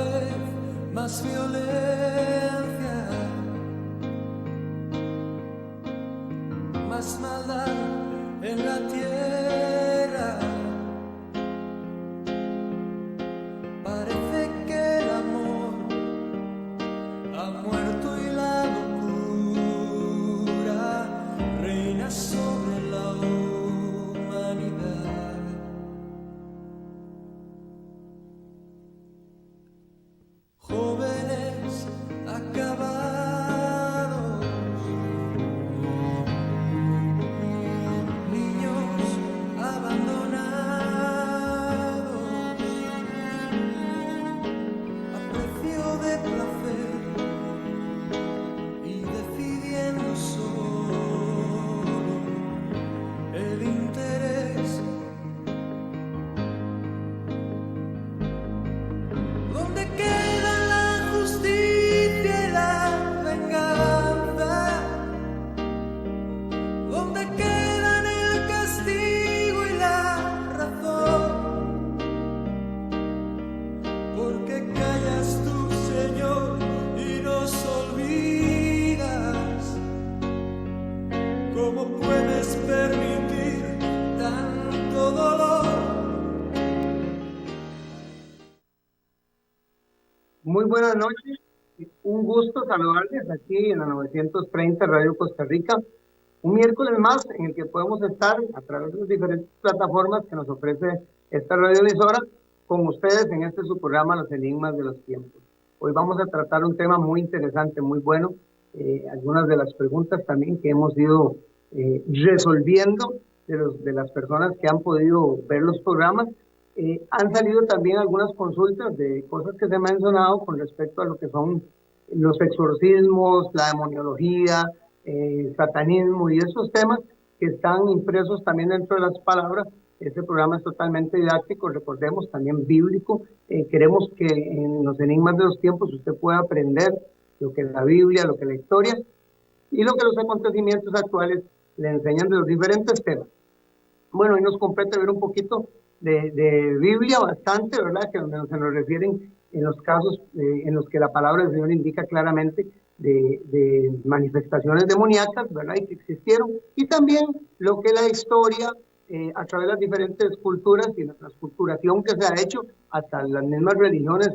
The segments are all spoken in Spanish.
vez más violencia, más maldad en la tierra. Parece que el amor ha muerto y la locura reina sobre la humanidad. Jóvenes acabados, niños abandonados, a precio de placer y decidiendo solo el interés. ¿Dónde queda la justicia y la venganza? ¿Dónde quedan el castigo y la razón? ¿Por qué callas tú, Señor, y nos olvidas? ¿Cómo puedes permitir tanto dolor? Muy buenas noches, un gusto saludarles aquí en la 930 Radio Costa Rica, un miércoles más en el que podemos estar a través de las diferentes plataformas que nos ofrece esta radioemisora con ustedes en este su programa Los Enigmas de los Tiempos. Hoy vamos a tratar un tema muy interesante, muy bueno, algunas de las preguntas también que hemos ido resolviendo de las personas que han podido ver los programas. Han salido también algunas consultas de cosas que se han mencionado con respecto a lo que son los exorcismos, la demoniología, satanismo y esos temas que están impresos también dentro de las palabras. Este programa es totalmente didáctico, recordemos, también bíblico. Queremos que en los enigmas de los tiempos usted pueda aprender lo que es la Biblia, lo que es la historia y lo que los acontecimientos actuales le enseñan de los diferentes temas. Bueno, hoy nos compete ver un poquito de Biblia, bastante, ¿verdad? Que donde se nos refieren en los casos en los que la palabra del Señor indica claramente de manifestaciones demoníacas, ¿verdad? Y que existieron. Y también lo que la historia, a través de las diferentes culturas y la transculturación que se ha hecho, hasta las mismas religiones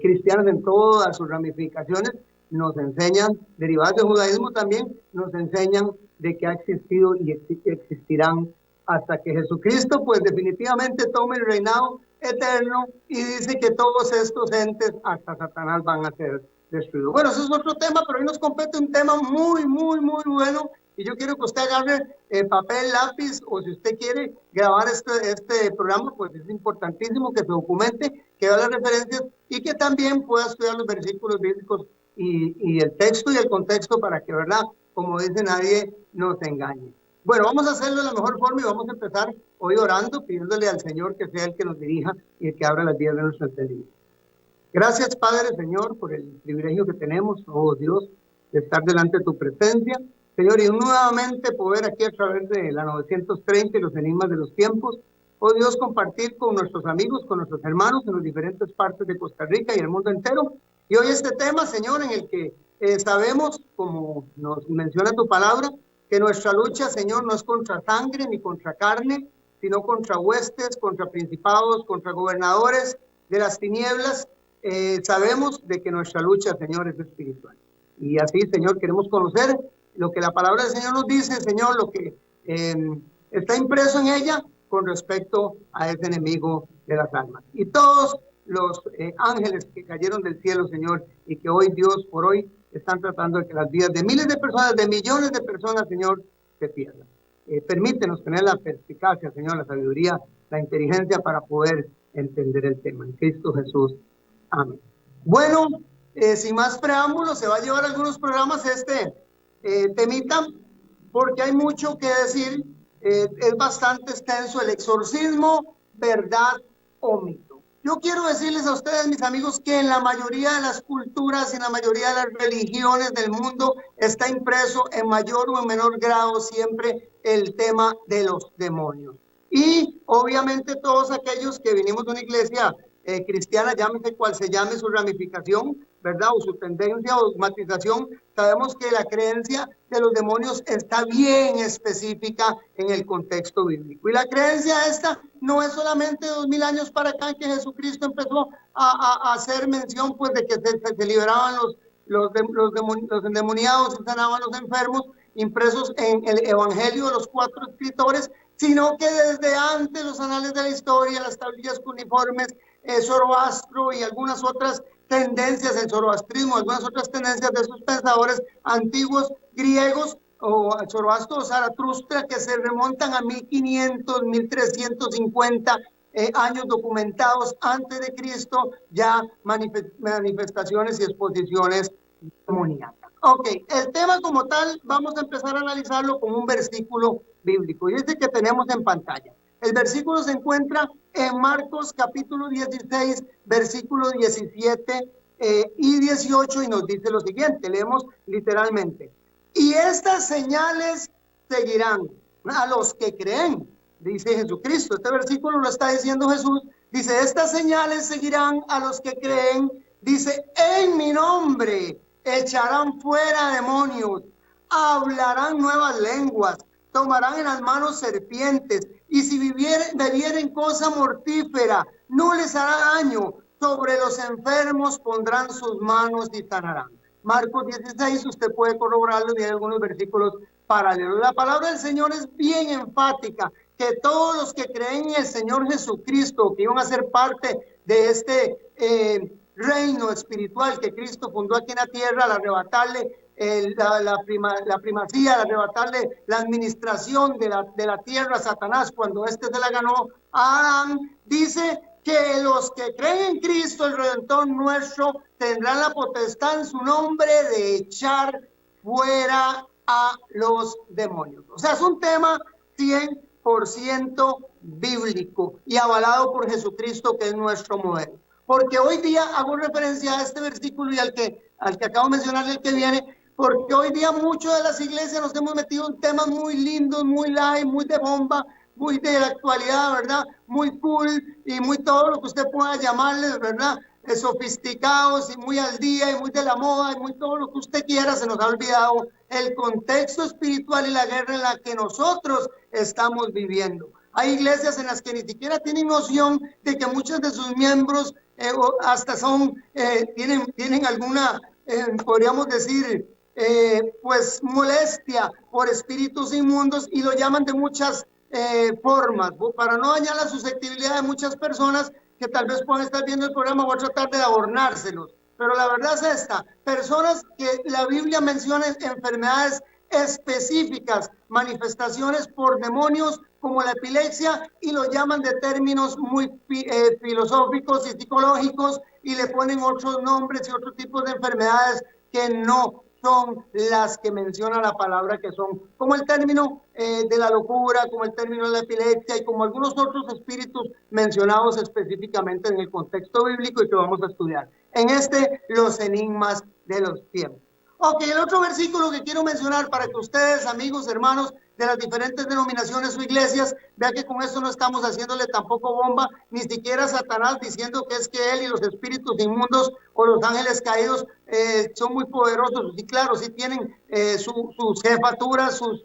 cristianas en todas sus ramificaciones, nos enseñan, derivadas del judaísmo también, nos enseñan de que ha existido y existirán hasta que Jesucristo pues definitivamente tome el reinado eterno y dice que todos estos entes hasta Satanás van a ser destruidos. Bueno, eso es otro tema, pero hoy nos compete un tema muy bueno y yo quiero que usted agarre papel, lápiz o si usted quiere grabar este programa, pues es importantísimo que se documente, que vea las referencias y que también pueda estudiar los versículos bíblicos y el texto y el contexto para que, ¿verdad? Como dice, nadie nos engañe. Bueno, vamos a hacerlo de la mejor forma y vamos a empezar hoy orando, pidiéndole al Señor que sea el que nos dirija y el que abra las vías de nuestro entendimiento. Gracias, Padre, Señor, por el privilegio que tenemos, oh Dios, de estar delante de tu presencia. Señor, y nuevamente poder aquí a través de la 930 y los enigmas de los tiempos, oh Dios, compartir con nuestros amigos, con nuestros hermanos en las diferentes partes de Costa Rica y el mundo entero. Y hoy este tema, Señor, en el que sabemos, como nos menciona tu palabra, que nuestra lucha, Señor, no es contra sangre ni contra carne, sino contra huestes, contra principados, contra gobernadores de las tinieblas. Sabemos de que nuestra lucha, Señor, es espiritual. Y así, Señor, queremos conocer lo que la palabra del Señor nos dice, Señor, lo que está impreso en ella con respecto a ese enemigo de las almas. Y todos los ángeles que cayeron del cielo, Señor, y que hoy, Dios, por hoy, están tratando de que las vidas de miles de personas, de millones de personas, Señor, se pierdan. Permítenos tener la perspicacia, Señor, la sabiduría, la inteligencia para poder entender el tema. En Cristo Jesús. Amén. Bueno, sin más preámbulos, se va a llevar algunos programas temita, porque hay mucho que decir. Es bastante extenso el exorcismo, verdad o mito. Yo quiero decirles a ustedes, mis amigos, que en la mayoría de las culturas y en la mayoría de las religiones del mundo está impreso en mayor o en menor grado siempre el tema de los demonios. Y obviamente todos aquellos que venimos de una iglesia cristiana, llámese cual se llame su ramificación, ¿verdad? O su tendencia o dogmatización, sabemos que la creencia de los demonios está bien específica en el contexto bíblico. Y la creencia esta no es solamente 2000 años para acá que Jesucristo empezó a hacer mención pues de que se liberaban los endemoniados, se sanaban los enfermos, impresos en el Evangelio de los 4 escritores, sino que desde antes los anales de la historia, las tablillas cuneiformes, Zoroastro y algunas otras tendencias, el zoroastrismo, algunas otras tendencias de esos pensadores antiguos griegos, o Zoroastro o Zaratustra, que se remontan a 1500, 1350 años documentados antes de Cristo, ya manifestaciones y exposiciones demoníacas. Ok, el tema como tal, vamos a empezar a analizarlo con un versículo bíblico, y este que tenemos en pantalla. El versículo se encuentra en Marcos capítulo 16, versículo 17 y 18, y nos dice lo siguiente, leemos literalmente. Y estas señales seguirán a los que creen, dice Jesucristo. Este versículo lo está diciendo Jesús. Dice, estas señales seguirán a los que creen. Dice, en mi nombre echarán fuera demonios, hablarán nuevas lenguas, tomarán en las manos serpientes, y si bebieren cosa mortífera, no les hará daño. Sobre los enfermos pondrán sus manos y sanarán. Marcos 16, usted puede corroborarlo, y hay algunos versículos paralelos. La palabra del Señor es bien enfática, que todos los que creen en el Señor Jesucristo, que iban a ser parte de este reino espiritual que Cristo fundó aquí en la tierra, al arrebatarle la primacía, al arrebatarle la administración de la tierra a Satanás cuando éste se la ganó a Adán, dice que los que creen en Cristo, el Redentor nuestro, tendrán la potestad en su nombre de echar fuera a los demonios. O sea, es un tema 100% bíblico y avalado por Jesucristo, que es nuestro modelo. Porque hoy día hago referencia a este versículo y al que acabo de mencionar, el que viene, porque hoy día muchos de las iglesias nos hemos metido en temas muy lindos, muy light, muy de bomba, muy de la actualidad, ¿verdad? Muy cool y muy todo lo que usted pueda llamarles, ¿verdad? Sofisticados y muy al día y muy de la moda y muy todo lo que usted quiera. Se nos ha olvidado el contexto espiritual y la guerra en la que nosotros estamos viviendo. Hay iglesias en las que ni siquiera tienen noción de que muchos de sus miembros hasta tienen alguna, podríamos decir, pues molestia por espíritus inmundos, y lo llaman de muchas formas, para no dañar la susceptibilidad de muchas personas que tal vez puedan estar viendo el programa. Voy a tratar de adornárselos, pero la verdad es esta: personas que la Biblia menciona enfermedades específicas, manifestaciones por demonios como la epilepsia, y lo llaman de términos muy filosóficos y psicológicos, y le ponen otros nombres y otros tipos de enfermedades que no son las que menciona la palabra, que son como el término de la locura, como el término de la epilepsia y como algunos otros espíritus mencionados específicamente en el contexto bíblico y que vamos a estudiar en los enigmas de los tiempos. Ok, el otro versículo que quiero mencionar para que ustedes, amigos, hermanos de las diferentes denominaciones o iglesias, vean que con esto no estamos haciéndole tampoco bomba, ni siquiera Satanás diciendo que es que él y los espíritus inmundos o los ángeles caídos son muy poderosos. Y claro, sí tienen sus jefaturas, sus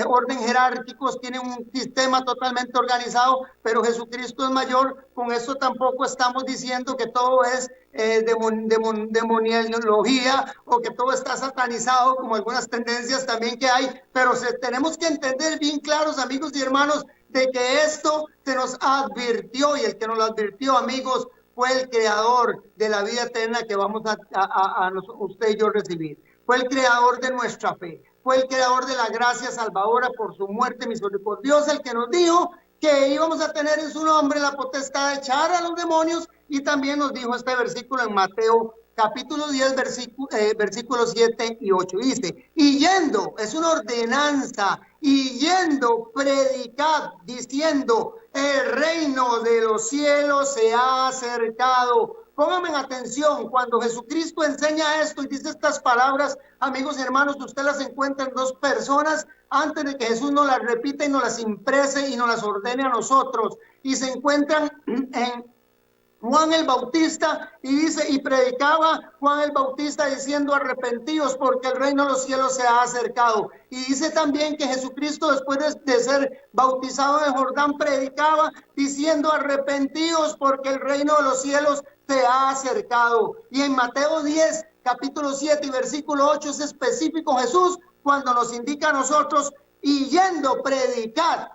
orden jerárquicos, tienen un sistema totalmente organizado, pero Jesucristo es mayor. Con eso tampoco estamos diciendo que todo es demoniología o que todo está satanizado, como algunas tendencias también que hay, pero tenemos que entender bien claros, amigos y hermanos, de que esto se nos advirtió, y el que nos lo advirtió, amigos, fue el creador de la vida eterna que vamos a usted y yo recibir. Fue el creador de nuestra fe, fue el creador de la gracia salvadora por su muerte misericordiosa, el que nos dijo que íbamos a tener en su nombre la potestad de echar a los demonios, y también nos dijo este versículo en Mateo capítulo 10, versículos 7 y 8. Dice, y yendo, es una ordenanza, y yendo, predicad, diciendo, el reino de los cielos se ha acercado. Pónganme en atención, cuando Jesucristo enseña esto y dice estas palabras, amigos y hermanos, usted las encuentra en 2 personas antes de que Jesús nos las repita y nos las imprese y nos las ordene a nosotros. Y se encuentran en Juan el Bautista, y dice, y predicaba Juan el Bautista diciendo: arrepentíos porque el reino de los cielos se ha acercado. Y dice también que Jesucristo, después de ser bautizado en Jordán, predicaba diciendo: arrepentíos porque el reino de los cielos se ha acercado. Y en Mateo 10, capítulo 7 y versículo 8 es específico Jesús cuando nos indica a nosotros: y yendo predicar.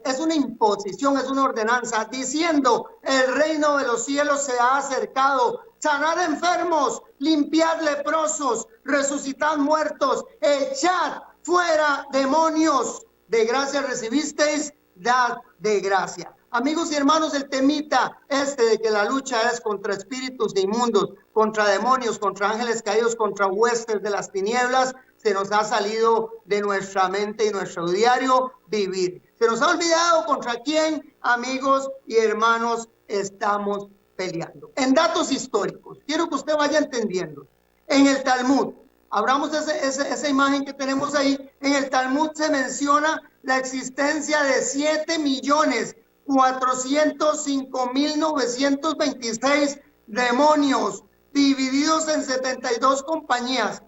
Es una imposición, es una ordenanza, diciendo: el reino de los cielos se ha acercado. Sanad enfermos, limpiad leprosos, resucitad muertos, echad fuera demonios. De gracia recibisteis, dad de gracia. Amigos y hermanos, el temita de que la lucha es contra espíritus inmundos, contra demonios, contra ángeles caídos, contra huestes de las tinieblas, se nos ha salido de nuestra mente y nuestro diario vivir. Se nos ha olvidado contra quién, amigos y hermanos, estamos peleando. En datos históricos, quiero que usted vaya entendiendo. En el Talmud, abramos esa imagen que tenemos ahí. En el Talmud se menciona la existencia de 7.405.926 demonios, divididos en 72 compañías.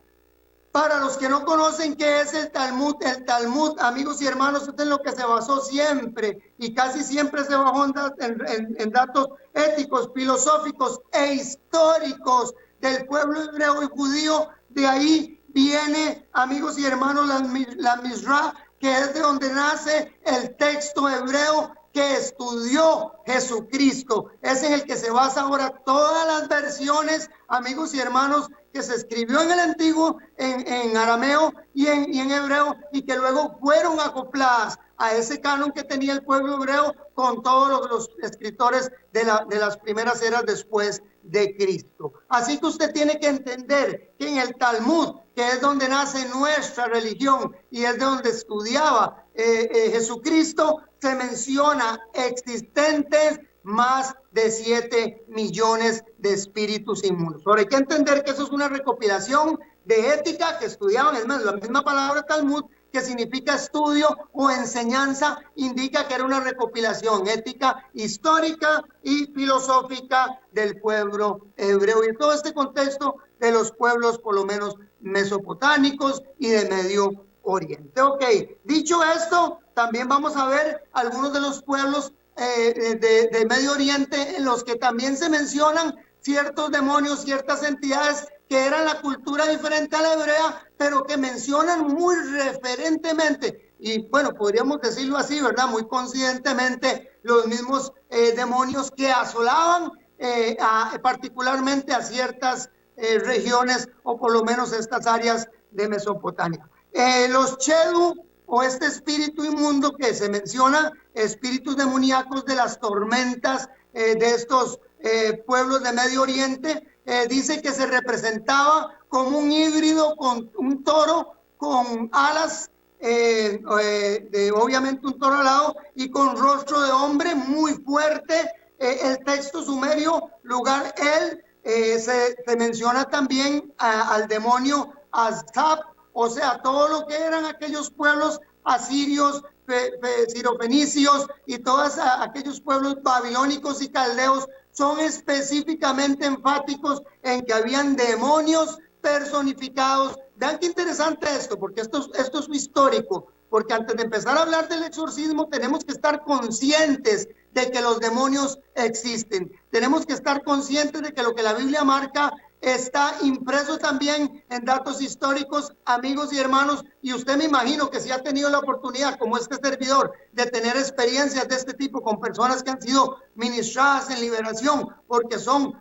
Para los que no conocen qué es el Talmud, amigos y hermanos, es en lo que se basó siempre y casi siempre se basó en datos éticos, filosóficos e históricos del pueblo hebreo y judío. De ahí viene, amigos y hermanos, la Mishra, que es de donde nace el texto hebreo que estudió Jesucristo. Es en el que se basa ahora todas las versiones, amigos y hermanos, que se escribió en el antiguo, en arameo y en hebreo, y que luego fueron acopladas a ese canon que tenía el pueblo hebreo con todos los escritores de las primeras eras después de Cristo. Así que usted tiene que entender que en el Talmud, que es donde nace nuestra religión y es de donde estudiaba Jesucristo, se menciona existentes más de 7 millones de espíritus inmundos. Ahora hay que entender que eso es una recopilación de ética que estudiaban. Es más, la misma palabra Talmud, que significa estudio o enseñanza, indica que era una recopilación ética, histórica y filosófica del pueblo hebreo. Y en todo este contexto de los pueblos, por lo menos mesopotámicos y de Medio Oriente. Ok, dicho esto, también vamos a ver algunos de los pueblos de Medio Oriente en los que también se mencionan ciertos demonios, ciertas entidades que eran la cultura diferente a la hebrea, pero que mencionan muy referentemente, y bueno, podríamos decirlo así, ¿verdad? Muy coincidentemente, los mismos demonios que asolaban particularmente a ciertas regiones, o por lo menos estas áreas de Mesopotamia. Los Chedu, o este espíritu inmundo que se menciona, espíritus demoníacos de las tormentas de estos pueblos de Medio Oriente, dice que se representaba como un híbrido con un toro con alas, obviamente un toro alado y con rostro de hombre muy fuerte. El texto sumerio, lugar se menciona también al demonio Azab, o sea, todo lo que eran aquellos pueblos asirios, sirofenicios y todos aquellos pueblos babilónicos y caldeos son específicamente enfáticos en que habían demonios personificados. Vean qué interesante esto, porque esto es histórico, porque antes de empezar a hablar del exorcismo tenemos que estar conscientes de que los demonios existen. Tenemos que estar conscientes de que lo que la Biblia marca está impreso también en datos históricos, amigos y hermanos, y usted me imagino que si ha tenido la oportunidad, como este servidor, de tener experiencias de este tipo con personas que han sido ministradas en liberación, porque son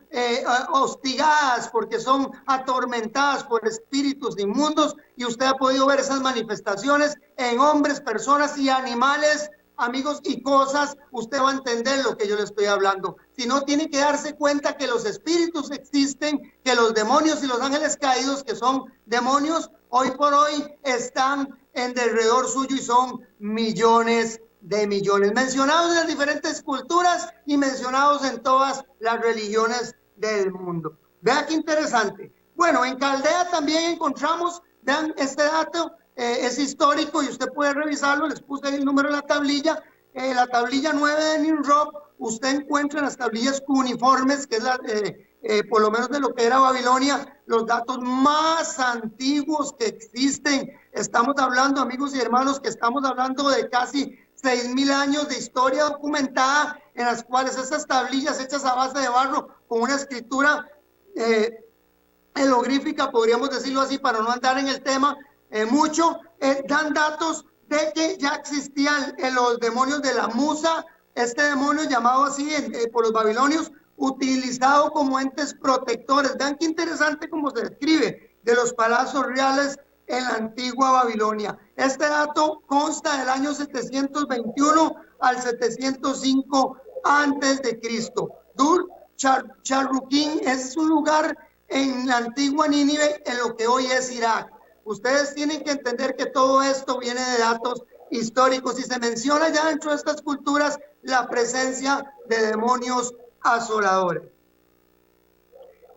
hostigadas, porque son atormentadas por espíritus inmundos, y usted ha podido ver esas manifestaciones en hombres, personas y animales, amigos, y cosas, usted va a entender lo que yo le estoy hablando. Si no, tiene que darse cuenta que los espíritus existen, que los demonios y los ángeles caídos, que son demonios, hoy por hoy están en derredor suyo y son millones de millones, mencionados en las diferentes culturas y mencionados en todas las religiones del mundo. Vea qué interesante. Bueno, en Caldea también encontramos, vean este dato, es histórico y usted puede revisarlo. Les puse el número de la tablilla 9 de Nimrod, usted encuentra en las tablillas cuneiformes, que es por lo menos de lo que era Babilonia, los datos más antiguos que existen. Estamos hablando, amigos y hermanos, que estamos hablando de casi 6.000 años de historia documentada, en las cuales estas tablillas hechas a base de barro con una escritura helogrífica, podríamos decirlo así para no andar en el tema mucho, dan datos de que ya existían los demonios de la Musa, este demonio llamado así por los babilonios, utilizado como entes protectores. Vean qué interesante cómo se describe de los palacios reales en la antigua Babilonia. Este dato consta del año 721 al 705 antes de Cristo. Dur Charruquín es un lugar en la antigua Nínive, en lo que hoy es Irak. Ustedes tienen que entender que todo esto viene de datos históricos y se menciona ya dentro de estas culturas la presencia de demonios asoladores.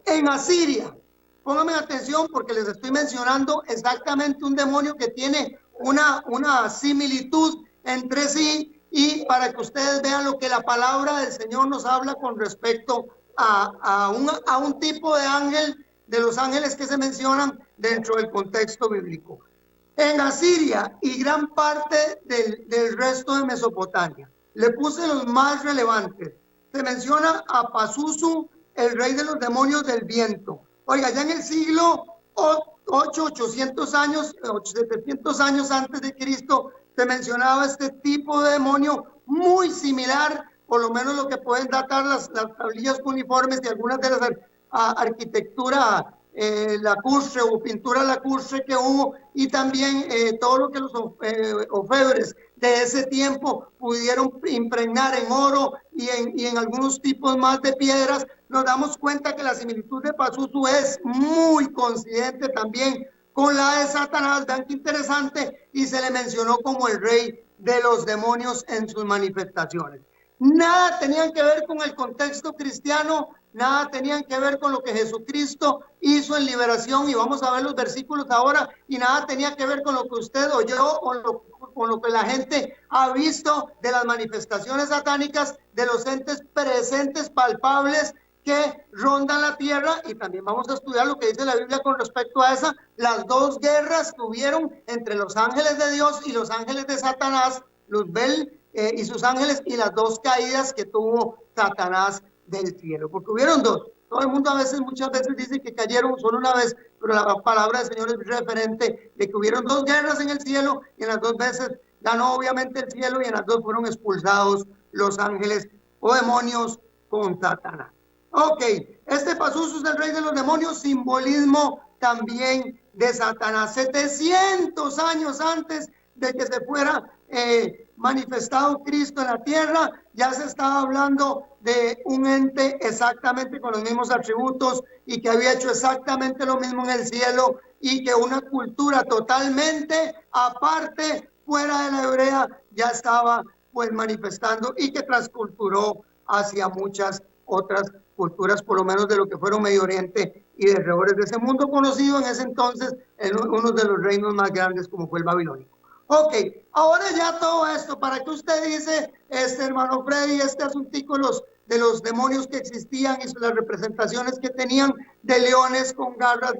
En Asiria, pónganme atención porque les estoy mencionando exactamente un demonio que tiene una similitud entre sí, y para que ustedes vean lo que la palabra del Señor nos habla con respecto a un tipo de ángel, de los ángeles que se mencionan dentro del contexto bíblico. En Asiria y gran parte del resto de Mesopotamia, le puse los más relevantes. Se menciona a Pazuzu, el rey de los demonios del viento. Oiga, ya en el siglo 800 años, 700 años antes de Cristo, se mencionaba este tipo de demonio muy similar, por lo menos lo que pueden datar las tablillas cuneiformes y algunas de las arquitecturas lacustre o pintura lacustre que hubo, y también todo lo que los orfebres de ese tiempo pudieron impregnar en oro y en algunos tipos más de piedras. Nos damos cuenta que la similitud de Pazuzu es muy coincidente también con la de Satanás. Vean qué interesante, y se le mencionó como el rey de los demonios en sus manifestaciones. Nada tenían que ver con el contexto cristiano, nada tenían que ver con lo que Jesucristo hizo en liberación, y vamos a ver los versículos ahora, y nada tenía que ver con lo que usted oyó o con lo que la gente ha visto de las manifestaciones satánicas, de los entes presentes, palpables, que rondan la tierra. Y también vamos a estudiar lo que dice la Biblia con respecto a las dos guerras que hubieron entre los ángeles de Dios y los ángeles de Satanás, Luzbel y sus ángeles, y las dos caídas que tuvo Satanás del cielo, porque hubieron dos. Todo el mundo muchas veces dice que cayeron solo una vez, pero la palabra del Señor es referente de que hubieron dos guerras en el cielo, y en las dos veces ganó obviamente el cielo, y en las dos fueron expulsados los ángeles o demonios con Satanás. Ok, este Pazuzu es el rey de los demonios, simbolismo también de Satanás. 700 años antes de que se fuera manifestado Cristo en la tierra, ya se estaba hablando de un ente exactamente con los mismos atributos, y que había hecho exactamente lo mismo en el cielo, y que una cultura totalmente aparte, fuera de la hebrea, ya estaba pues manifestando, y que transculturó hacia muchas otras culturas, por lo menos de lo que fueron Medio Oriente y de alrededores de ese mundo conocido en ese entonces en uno de los reinos más grandes como fue el babilónico. Ok, ahora ya todo esto, ¿para qué usted dice, hermano Freddy, este asuntico de los demonios que existían y las representaciones que tenían de leones con garras,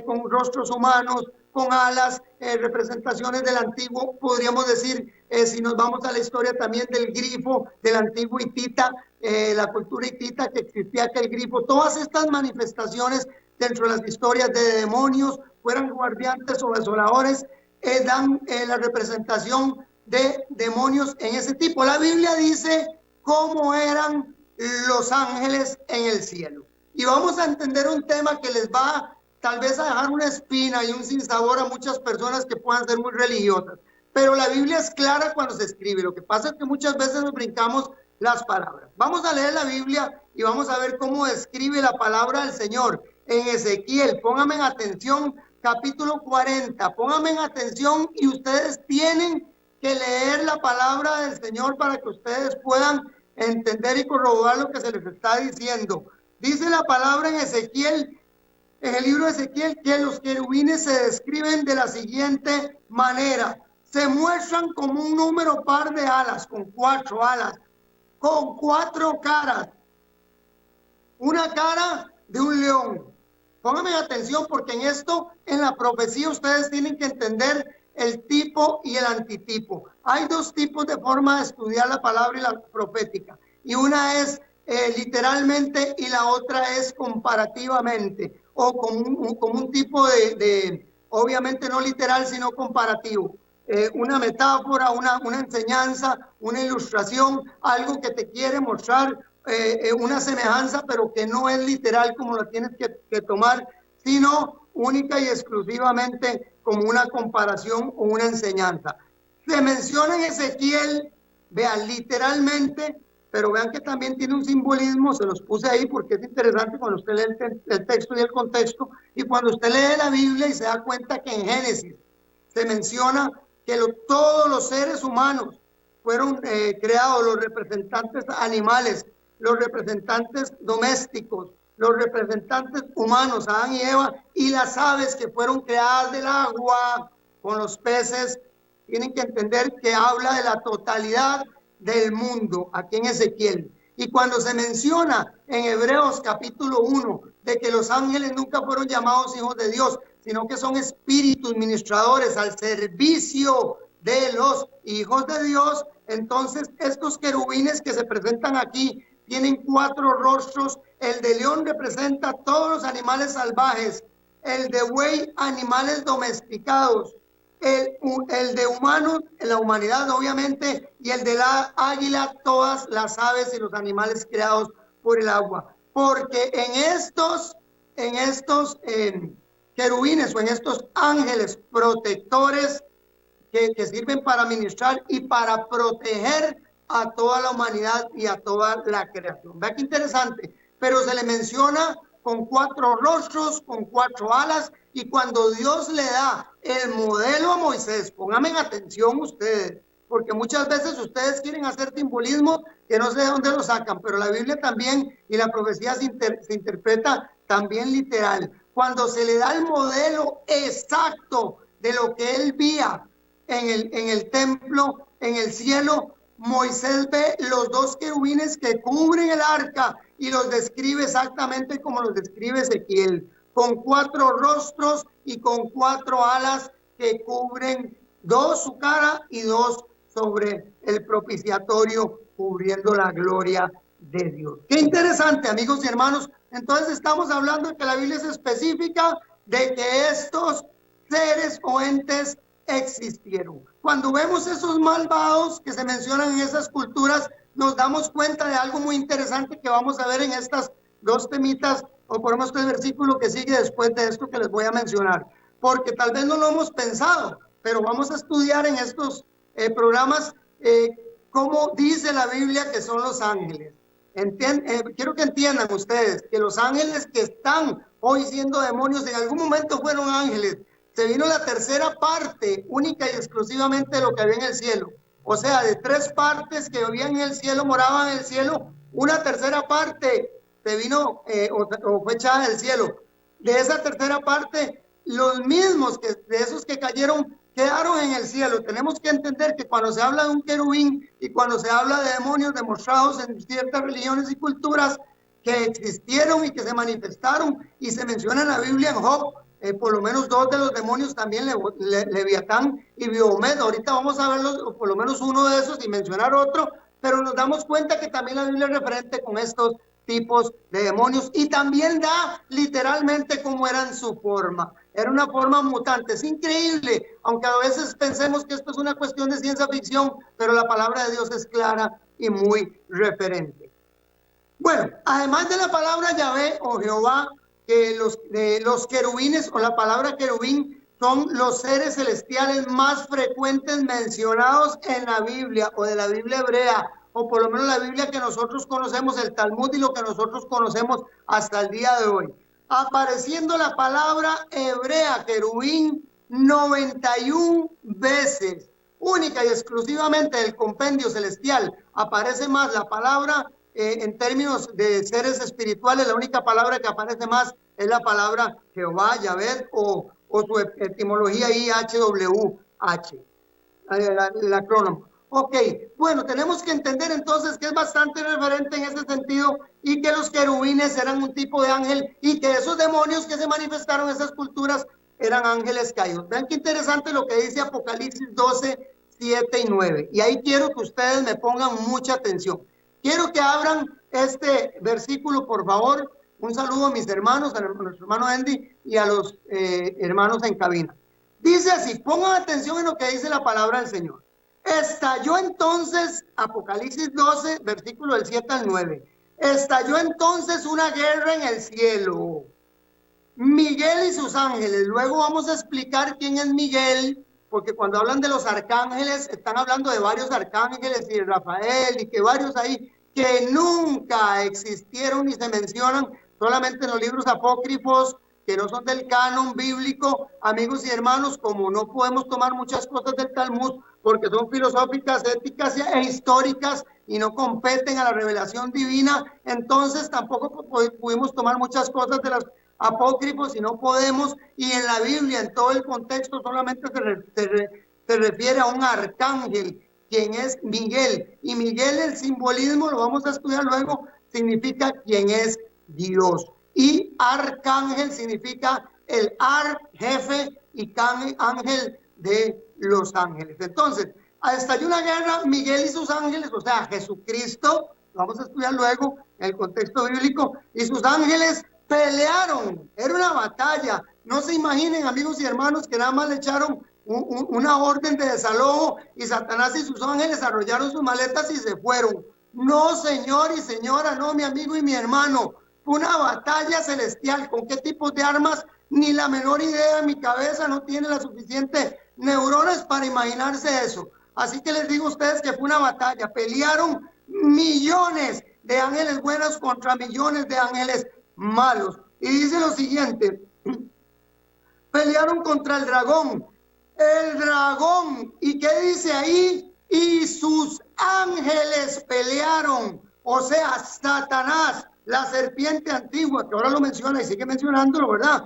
con rostros humanos, con alas, representaciones del antiguo, podríamos decir, si nos vamos a la historia también del grifo, del antiguo hitita, la cultura hitita que existía aquel grifo, todas estas manifestaciones dentro de las historias de demonios, fueran guardiantes o desoladores, dan la representación de demonios en ese tipo. La Biblia dice cómo eran los ángeles en el cielo. Y vamos a entender un tema que les va tal vez a dejar una espina y un sinsabor a muchas personas que puedan ser muy religiosas. Pero la Biblia es clara cuando se escribe. Lo que pasa es que muchas veces nos brincamos las palabras. Vamos a leer la Biblia y vamos a ver cómo describe la palabra del Señor en Ezequiel. Pónganme en atención, capítulo 40. Pónganme en atención, y ustedes tienen que leer la palabra del Señor para que ustedes puedan entender y corroborar lo que se les está diciendo. Dice la palabra en Ezequiel, en el libro de Ezequiel, que los querubines se describen de la siguiente manera: se muestran como un número par de alas, con 4 alas, con 4 caras. Una cara de un león. Pónganme atención porque en esto, en la profecía, ustedes tienen que entender el tipo y el antitipo. Hay 2 tipos de forma de estudiar la palabra y la profética. Y una es literalmente y la otra es comparativamente o como un tipo obviamente no literal, sino comparativo. Una metáfora, una enseñanza, una ilustración, algo que te quiere mostrar una semejanza, pero que no es literal como lo tienes que tomar, sino única y exclusivamente como una comparación o una enseñanza. Se menciona en Ezequiel, vean, literalmente, pero vean que también tiene un simbolismo, se los puse ahí porque es interesante cuando usted lee el texto y el contexto, y cuando usted lee la Biblia y se da cuenta que en Génesis se menciona que todos los seres humanos fueron creados, los representantes animales, los representantes domésticos, los representantes humanos, Adán y Eva, y las aves que fueron creadas del agua con los peces. Tienen que entender que habla de la totalidad del mundo, aquí en Ezequiel. Y cuando se menciona en Hebreos capítulo 1 de que los ángeles nunca fueron llamados hijos de Dios, sino que son espíritus ministradores al servicio de los hijos de Dios, entonces estos querubines que se presentan aquí tienen 4 rostros. El de león representa a todos los animales salvajes, el de buey animales domesticados, el de humanos, la humanidad obviamente, y el de la águila, todas las aves y los animales creados por el agua. Porque en estos querubines o en estos ángeles protectores que sirven para ministrar y para proteger a toda la humanidad y a toda la creación. Vea qué interesante, pero se le menciona con 4 rostros, con 4 alas, y cuando Dios le da el modelo a Moisés, pónganme atención ustedes, porque muchas veces ustedes quieren hacer simbolismo que no sé de dónde lo sacan, pero la Biblia también y la profecía se interpreta también literal. Cuando se le da el modelo exacto de lo que él veía en el templo, en el cielo, Moisés ve los 2 querubines que cubren el arca y los describe exactamente como los describe Ezequiel, con 4 rostros y con 4 alas que cubren 2 su cara y 2 sobre el propiciatorio, cubriendo la gloria de Dios. Qué interesante, amigos y hermanos. Entonces estamos hablando de que la Biblia es específica de que estos seres o entes existieron. Cuando vemos esos malvados que se mencionan en esas culturas, nos damos cuenta de algo muy interesante que vamos a ver en estas 2 temitas, o por lo menos el versículo que sigue después de esto que les voy a mencionar, porque tal vez no lo hemos pensado, pero vamos a estudiar en estos programas cómo dice la Biblia que son los ángeles. Quiero que entiendan ustedes que los ángeles que están hoy siendo demonios en algún momento fueron ángeles. Se vino la tercera parte única y exclusivamente de lo que había en el cielo. O sea, de 3 partes que había en el cielo, moraban en el cielo, una tercera parte se vino o fue echada del cielo. De esa tercera parte, los mismos de esos que cayeron quedaron en el cielo. Tenemos que entender que cuando se habla de un querubín y cuando se habla de demonios demostrados en ciertas religiones y culturas que existieron y que se manifestaron y se menciona en la Biblia en Job, por lo menos 2 de los demonios también, Leviatán y Biomed. Ahorita vamos a verlos, por lo menos uno de esos y mencionar otro, pero nos damos cuenta que también la Biblia es referente con estos tipos de demonios y también da literalmente cómo eran su forma. Era una forma mutante. Es increíble, aunque a veces pensemos que esto es una cuestión de ciencia ficción, pero la palabra de Dios es clara y muy referente. Bueno, además de la palabra Yahvé o Jehová, que los querubines o la palabra querubín son los seres celestiales más frecuentes mencionados en la Biblia o de la Biblia hebrea, o por lo menos la Biblia que nosotros conocemos, el Talmud y lo que nosotros conocemos hasta el día de hoy. Apareciendo la palabra hebrea querubín 91 veces, única y exclusivamente del compendio celestial. Aparece más la palabra en términos de seres espirituales, la única palabra que aparece más es la palabra Jehová, Yahvé o su etimología IHWH, el acrónimo. Ok, bueno, tenemos que entender entonces que es bastante referente en ese sentido y que los querubines eran un tipo de ángel y que esos demonios que se manifestaron en esas culturas eran ángeles caídos. Vean qué interesante lo que dice Apocalipsis 12, 7 y 9. Y ahí quiero que ustedes me pongan mucha atención. Quiero que abran este versículo, por favor. Un saludo a mis hermanos, a nuestro hermano Andy y a los hermanos en cabina. Dice así, pongan atención en lo que dice la palabra del Señor. Estalló entonces, Apocalipsis 12, versículo del 7 al 9. Estalló entonces una guerra en el cielo. Miguel y sus ángeles. Luego vamos a explicar quién es Miguel, porque cuando hablan de los arcángeles, están hablando de varios arcángeles y de Rafael y que varios ahí que nunca existieron ni se mencionan, solamente en los libros apócrifos que no son del canon bíblico. Amigos y hermanos, como no podemos tomar muchas cosas del Talmud porque son filosóficas, éticas e históricas y no competen a la revelación divina, entonces tampoco pudimos tomar muchas cosas de las apócrifos y no podemos, y en la Biblia, en todo el contexto, solamente se refiere a un arcángel, quien es Miguel, y Miguel, el simbolismo, lo vamos a estudiar luego, significa quien es Dios, y arcángel significa el jefe y ángel de los ángeles. Entonces, estalló una guerra, Miguel y sus ángeles, o sea, Jesucristo, lo vamos a estudiar luego en el contexto bíblico, y sus ángeles pelearon, era una batalla. No se imaginen, amigos y hermanos, que nada más le echaron una orden de desalojo y Satanás y sus ángeles arrollaron sus maletas y se fueron. No, señor y señora, no, mi amigo y mi hermano. Fue una batalla celestial. ¿Con qué tipos de armas? Ni la menor idea. Mi cabeza no tiene la suficiente neuronas para imaginarse eso. Así que les digo a ustedes que fue una batalla. Pelearon millones de ángeles buenos contra millones de ángeles malos. Y dice lo siguiente: pelearon contra el dragón. El dragón, ¿y qué dice ahí? Y sus ángeles pelearon. O sea, Satanás, la serpiente antigua, que ahora lo menciona y sigue mencionándolo, ¿verdad?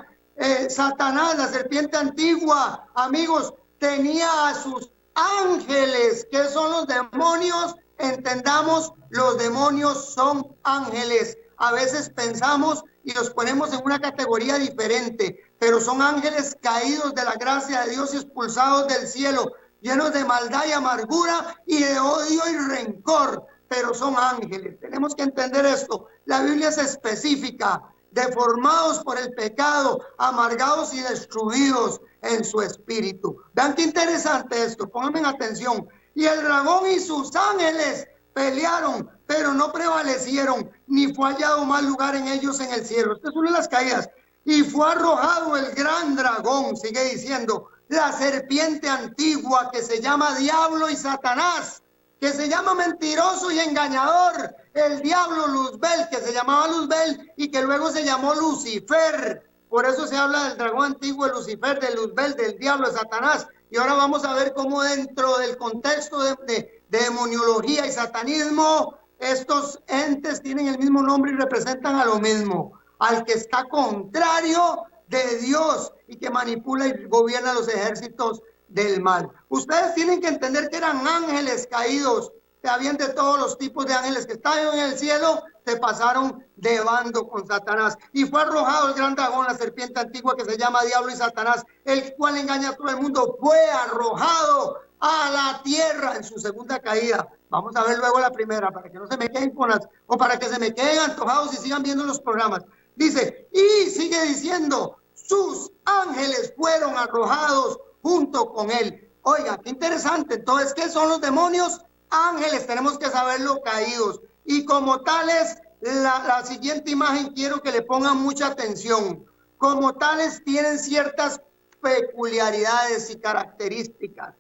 Satanás, la serpiente antigua, amigos, tenía a sus ángeles, que son los demonios. Entendamos, los demonios son ángeles. A veces pensamos y los ponemos en una categoría diferente, pero son ángeles caídos de la gracia de Dios y expulsados del cielo, llenos de maldad y amargura y de odio y rencor, pero son ángeles. Tenemos que entender esto. La Biblia es específica: deformados por el pecado, amargados y destruidos en su espíritu. Vean qué interesante esto, pónganme atención. Y el dragón y sus ángeles pelearon, pero no prevalecieron, ni fue hallado más lugar en ellos en el cielo. Esta es una de las caídas. Y fue arrojado el gran dragón, sigue diciendo, la serpiente antigua, que se llama Diablo y Satanás, que se llama mentiroso y engañador, el diablo Luzbel, que se llamaba Luzbel y que luego se llamó Lucifer. Por eso se habla del dragón antiguo, de Lucifer, de Luzbel, del diablo, de Satanás. Y ahora vamos a ver cómo dentro del contexto de demoniología y satanismo, estos entes tienen el mismo nombre y representan a lo mismo, al que está contrario de Dios y que manipula y gobierna los ejércitos del mal. Ustedes tienen que entender que eran ángeles caídos, que habían de todos los tipos de ángeles que estaban en el cielo, se pasaron de bando con Satanás. Y fue arrojado el gran dragón, la serpiente antigua, que se llama Diablo y Satanás, el cual engaña a todo el mundo. Fue arrojado a la tierra en su segunda caída. Vamos a ver luego la primera, para que no se me queden con las, o para que se me queden antojados y sigan viendo los programas. Dice, y sigue diciendo, sus ángeles fueron arrojados junto con él. Oiga, qué interesante. Entonces, ¿qué son los demonios? Ángeles, tenemos que saberlo, caídos. Y como tales, la siguiente imagen quiero que le pongan mucha atención. Como tales tienen ciertas peculiaridades y características.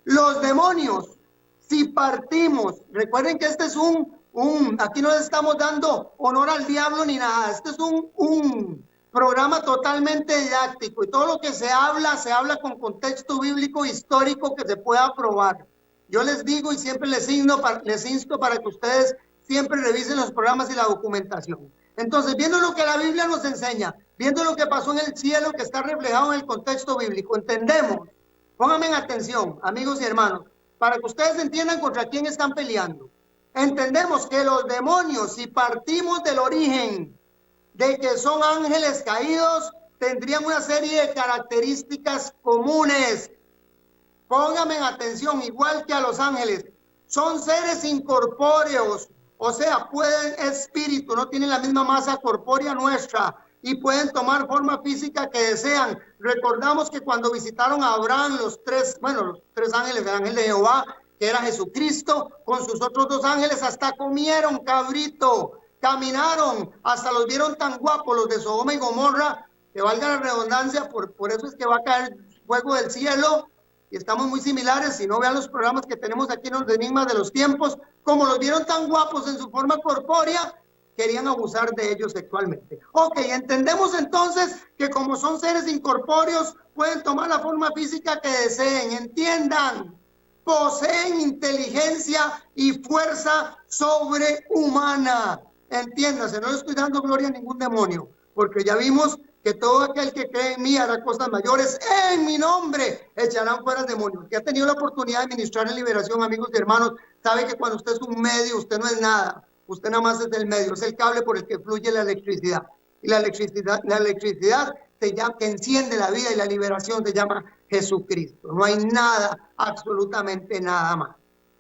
Los demonios, si partimos, recuerden que este es aquí no le estamos dando honor al diablo ni nada, este es un programa totalmente didáctico y todo lo que se habla con contexto bíblico histórico que se pueda probar. Yo les digo y siempre les insto para que ustedes siempre revisen los programas y la documentación. Entonces, viendo lo que la Biblia nos enseña, viendo lo que pasó en el cielo que está reflejado en el contexto bíblico, entendemos, pónganme en atención, amigos y hermanos, para que ustedes entiendan contra quién están peleando. Entendemos que los demonios, si partimos del origen de que son ángeles caídos, tendrían una serie de características comunes. Pónganme en atención, igual que a los ángeles, son seres incorpóreos, o sea, pueden espíritu, no tienen la misma masa corpórea nuestra y pueden tomar forma física que desean. Recordamos que cuando visitaron a Abraham, los tres ángeles, el ángel de Jehová, que era Jesucristo, con sus otros dos ángeles, hasta comieron cabrito, caminaron, hasta los vieron tan guapos, los de Sodoma y Gomorra, que valga la redundancia, por eso es que va a caer fuego del cielo. Y estamos muy similares, si no vean los programas que tenemos aquí en los Enigmas de los Tiempos, como los vieron tan guapos en su forma corpórea, querían abusar de ellos sexualmente. Ok, entendemos entonces que como son seres incorpóreos, pueden tomar la forma física que deseen. Entiendan, poseen inteligencia y fuerza sobrehumana. Entiéndase, no le estoy dando gloria a ningún demonio, porque ya vimos que todo aquel que cree en mí hará cosas mayores, en mi nombre echarán fuera demonios. Que ha tenido la oportunidad de ministrar en liberación, amigos y hermanos, sabe que cuando usted es un medio, usted no es nada, usted nada más es el medio, es el cable por el que fluye la electricidad. Y la electricidad se llama, que enciende la vida y la liberación, se llama Jesucristo. No hay nada, absolutamente nada más.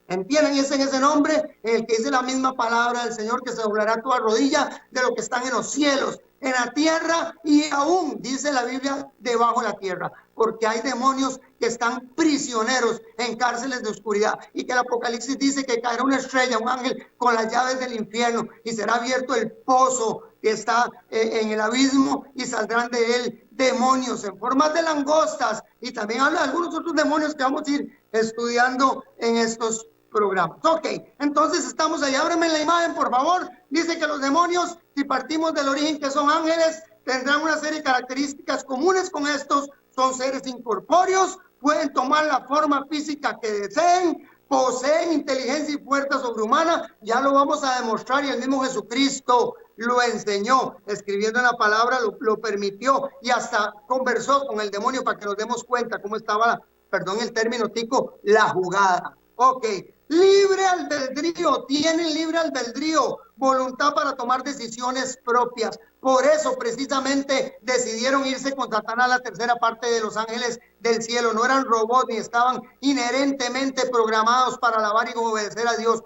¿Entienden? Y es en ese nombre en el que dice la misma palabra del Señor, que se doblará toda rodilla de lo que están en los cielos, en la tierra y aún, dice la Biblia, debajo de la tierra, porque hay demonios que están prisioneros en cárceles de oscuridad, y que el Apocalipsis dice que caerá una estrella, un ángel con las llaves del infierno, y será abierto el pozo que está en el abismo, y saldrán de él demonios en formas de langostas, y también habla de algunos otros demonios que vamos a ir estudiando en estos programas. Ok, entonces estamos ahí. Ábreme la imagen, por favor. Dice que los demonios, si partimos del origen que son ángeles, tendrán una serie de características comunes con estos. Son seres incorpóreos, pueden tomar la forma física que deseen, poseen inteligencia y fuerza sobrehumana. Ya lo vamos a demostrar, y el mismo Jesucristo lo enseñó, escribiendo en la palabra, lo permitió, y hasta conversó con el demonio para que nos demos cuenta cómo estaba, perdón el término tico, la jugada. Ok, libre albedrío, tienen libre albedrío, voluntad para tomar decisiones propias. Por eso precisamente decidieron irse con Satanás, la tercera parte de los ángeles del cielo. No eran robots ni estaban inherentemente programados para alabar y obedecer a Dios.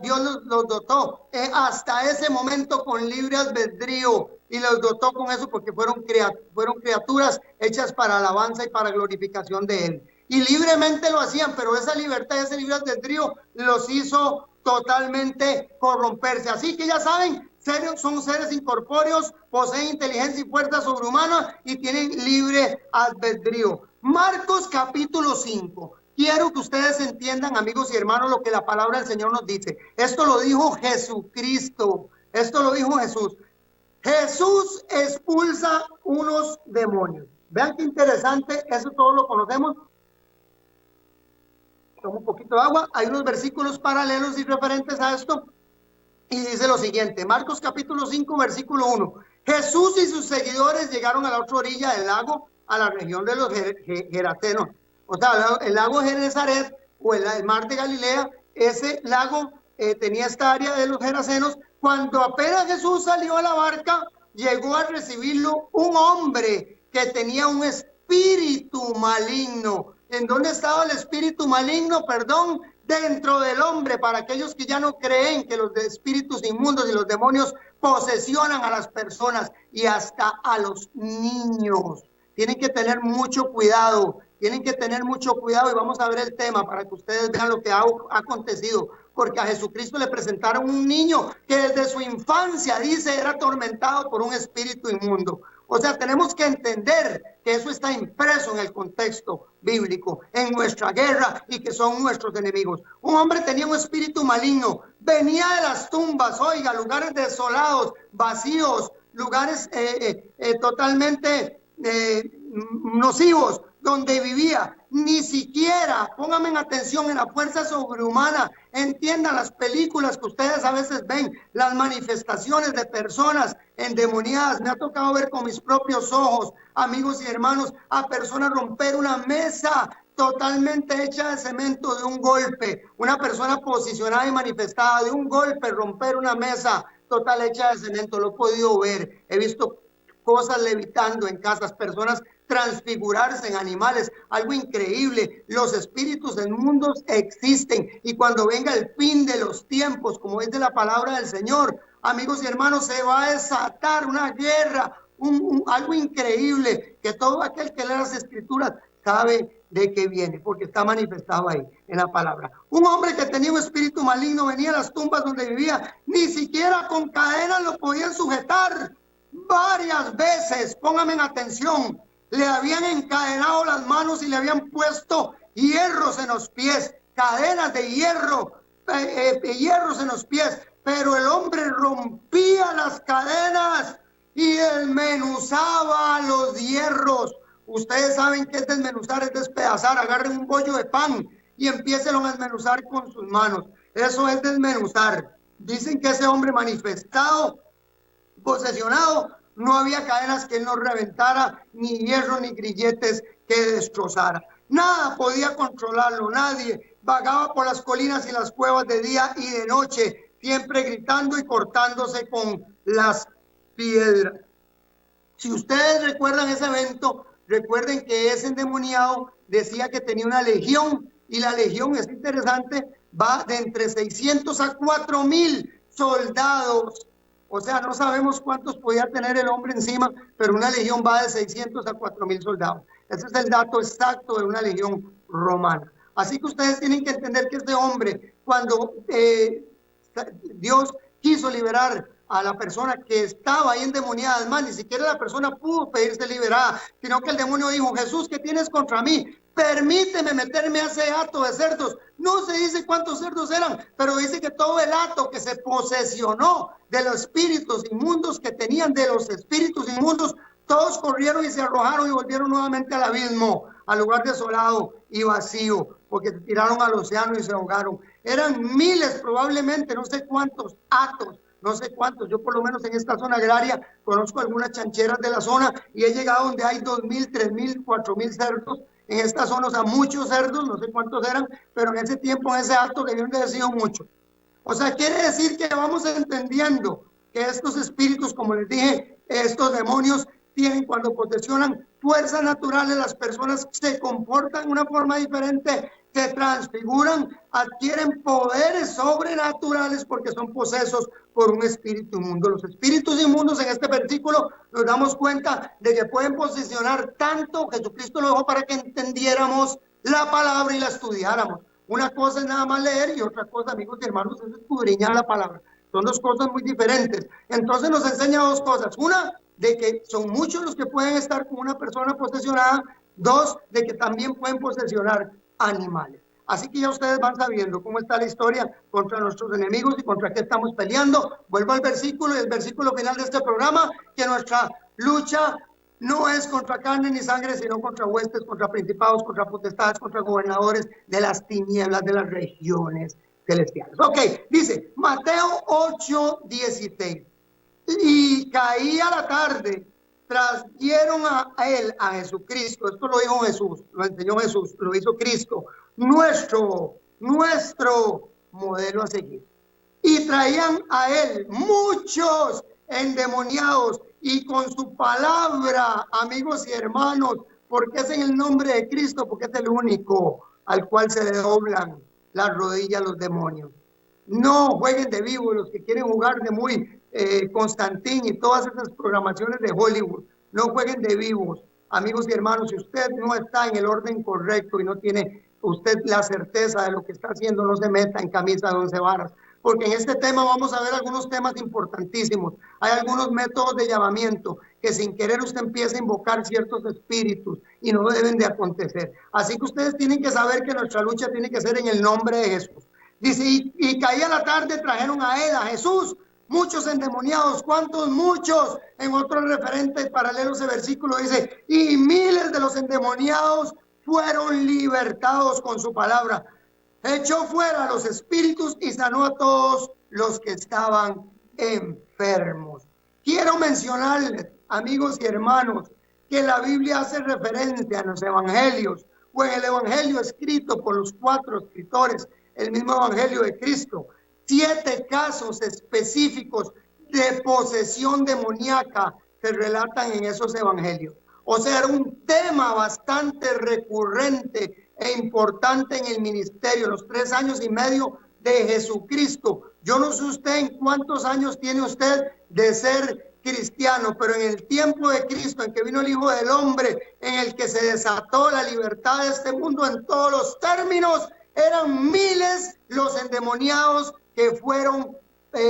Dios los dotó hasta ese momento con libre albedrío, y los dotó con eso porque fueron criaturas hechas para alabanza y para glorificación de Él. Y libremente lo hacían, pero esa libertad, ese libre albedrío los hizo totalmente corromperse. Así que ya saben, son seres incorpóreos, poseen inteligencia y fuerza sobrehumana y tienen libre albedrío. Marcos capítulo 5. Quiero que ustedes entiendan, amigos y hermanos, lo que la palabra del Señor nos dice. Esto lo dijo Jesucristo. Esto lo dijo Jesús. Jesús expulsa unos demonios. Vean qué interesante, eso todos lo conocemos. Tomo un poquito de agua. Hay unos versículos paralelos y referentes a esto. Y dice lo siguiente, Marcos capítulo 5, versículo 1. Jesús y sus seguidores llegaron a la otra orilla del lago, a la región de los Gerasenos. O sea, el lago de Genezaret o el mar de Galilea, ese lago tenía esta área de los Gerasenos. Cuando apenas Jesús salió a la barca, llegó a recibirlo un hombre que tenía un espíritu maligno. ¿En dónde estaba el espíritu maligno? Perdón, dentro del hombre. Para aquellos que ya no creen que los espíritus inmundos y los demonios posesionan a las personas y hasta a los niños. Tienen que tener mucho cuidado, tienen que tener mucho cuidado, y vamos a ver el tema para que ustedes vean lo que ha acontecido. Porque a Jesucristo le presentaron un niño que desde su infancia, dice, era atormentado por un espíritu inmundo. O sea, tenemos que entender que eso está impreso en el contexto bíblico, en nuestra guerra, y que son nuestros enemigos. Un hombre tenía un espíritu maligno, venía de las tumbas, oiga, lugares desolados, vacíos, lugares totalmente nocivos, donde vivía. Ni siquiera, pónganme en atención, en la fuerza sobrehumana, entiendan las películas que ustedes a veces ven, las manifestaciones de personas endemoniadas. Me ha tocado ver con mis propios ojos, amigos y hermanos, a personas romper una mesa totalmente hecha de cemento de un golpe. Una persona posicionada y manifestada de un golpe, romper una mesa total hecha de cemento. Lo he podido ver. He visto cosas levitando en casas, personas transfigurarse en animales, algo increíble. Los espíritus en mundos existen, y cuando venga el fin de los tiempos, como dice la palabra del Señor, amigos y hermanos, se va a desatar una guerra, algo increíble, que todo aquel que lee las escrituras sabe de qué viene, porque está manifestado ahí en la palabra. Un hombre que tenía un espíritu maligno venía a las tumbas donde vivía, ni siquiera con cadenas lo podían sujetar. Varias veces, pónganme en atención, le habían encadenado las manos y le habían puesto hierros en los pies, cadenas de hierro, hierros en los pies, pero el hombre rompía las cadenas y desmenuzaba los hierros. Ustedes saben que es desmenuzar, es despedazar. Agarren un bollo de pan y empiecen a desmenuzar con sus manos. Eso es desmenuzar. Dicen que ese hombre manifestado, posesionado, no había cadenas que él no reventara, ni hierro, ni grilletes que destrozara. Nada podía controlarlo, nadie. Vagaba por las colinas y las cuevas de día y de noche, siempre gritando y cortándose con las piedras. Si ustedes recuerdan ese evento, recuerden que ese endemoniado decía que tenía una legión, y la legión, es interesante, va de entre 600 a 4,000 soldados. O sea, no sabemos cuántos podía tener el hombre encima, pero una legión va de 600 a 4,000 soldados. Ese es el dato exacto de una legión romana. Así que ustedes tienen que entender que este hombre, cuando Dios quiso liberar a la persona que estaba ahí endemoniada, además, ni siquiera la persona pudo pedirse liberada, sino que el demonio dijo: Jesús, ¿qué tienes contra mí? Permíteme meterme a ese hato de cerdos. No se dice cuántos cerdos eran, pero dice que todo el hato que se posesionó de los espíritus inmundos que tenían, de los espíritus inmundos, todos corrieron y se arrojaron y volvieron nuevamente al abismo, al lugar desolado y vacío, porque se tiraron al océano y se ahogaron. Eran miles, probablemente, no sé cuántos hatos, no sé cuántos. Yo por lo menos en esta zona agraria conozco algunas chancheras de la zona y he llegado donde hay 2,000, 3,000, 4,000 cerdos en esta zona. O sea, muchos cerdos, no sé cuántos eran, pero en ese tiempo, en ese acto, debieron de haber sido muchos. O sea, quiere decir que vamos entendiendo que estos espíritus, como les dije, estos demonios tienen, cuando posesionan fuerzas naturales, las personas se comportan de una forma diferente, se transfiguran, adquieren poderes sobrenaturales porque son posesos por un espíritu inmundo. Los espíritus inmundos en este versículo nos damos cuenta de que pueden posesionar tanto. Jesucristo lo dejó para que entendiéramos la palabra y la estudiáramos. Una cosa es nada más leer y otra cosa, amigos y hermanos, es escudriñar la palabra. Son dos cosas muy diferentes. Entonces nos enseña dos cosas. Una, de que son muchos los que pueden estar con una persona posesionada. Dos, de que también pueden posesionar animales. Así que ya ustedes van sabiendo cómo está la historia contra nuestros enemigos y contra qué estamos peleando. Vuelvo al versículo, y el versículo final de este programa, que nuestra lucha no es contra carne ni sangre, sino contra huestes, contra principados, contra potestades, contra gobernadores de las tinieblas de las regiones celestiales. Ok, dice Mateo 8:16. Y caía la tarde, trajeron a él, a Jesucristo. Esto lo dijo Jesús, lo enseñó Jesús, lo hizo Cristo, nuestro modelo a seguir. Y traían a él muchos endemoniados, y con su palabra, amigos y hermanos, porque es en el nombre de Cristo, porque es el único al cual se le doblan las rodillas los demonios. No jueguen de vivo los que quieren jugar de muy Constantín y todas esas programaciones de Hollywood. No jueguen de vivos, amigos y hermanos. Si usted no está en el orden correcto y no tiene usted la certeza de lo que está haciendo, no se meta en camisa de 11 varas, porque en este tema vamos a ver algunos temas importantísimos. Hay algunos métodos de llamamiento que sin querer usted empieza a invocar ciertos espíritus y no deben de acontecer. Así que ustedes tienen que saber que nuestra lucha tiene que ser en el nombre de Jesús. Dice, y caía la tarde, trajeron a él, a Jesús, muchos endemoniados. ¿Cuántos? Muchos. En otro referente paralelo ese versículo dice, y miles de los endemoniados fueron libertados con su palabra. Echó fuera los espíritus y sanó a todos los que estaban enfermos. Quiero mencionarles, amigos y hermanos, que la Biblia hace referencia en los evangelios o en el evangelio escrito por los 4 escritores, el mismo evangelio de Cristo, 7 casos específicos de posesión demoníaca se relatan en esos evangelios. O sea, era un tema bastante recurrente e importante en el ministerio, los 3 años y medio de Jesucristo. Yo no sé usted en cuántos años tiene usted de ser cristiano, pero en el tiempo de Cristo, en que vino el Hijo del Hombre, en el que se desató la libertad de este mundo en todos los términos, eran miles los endemoniados que fueron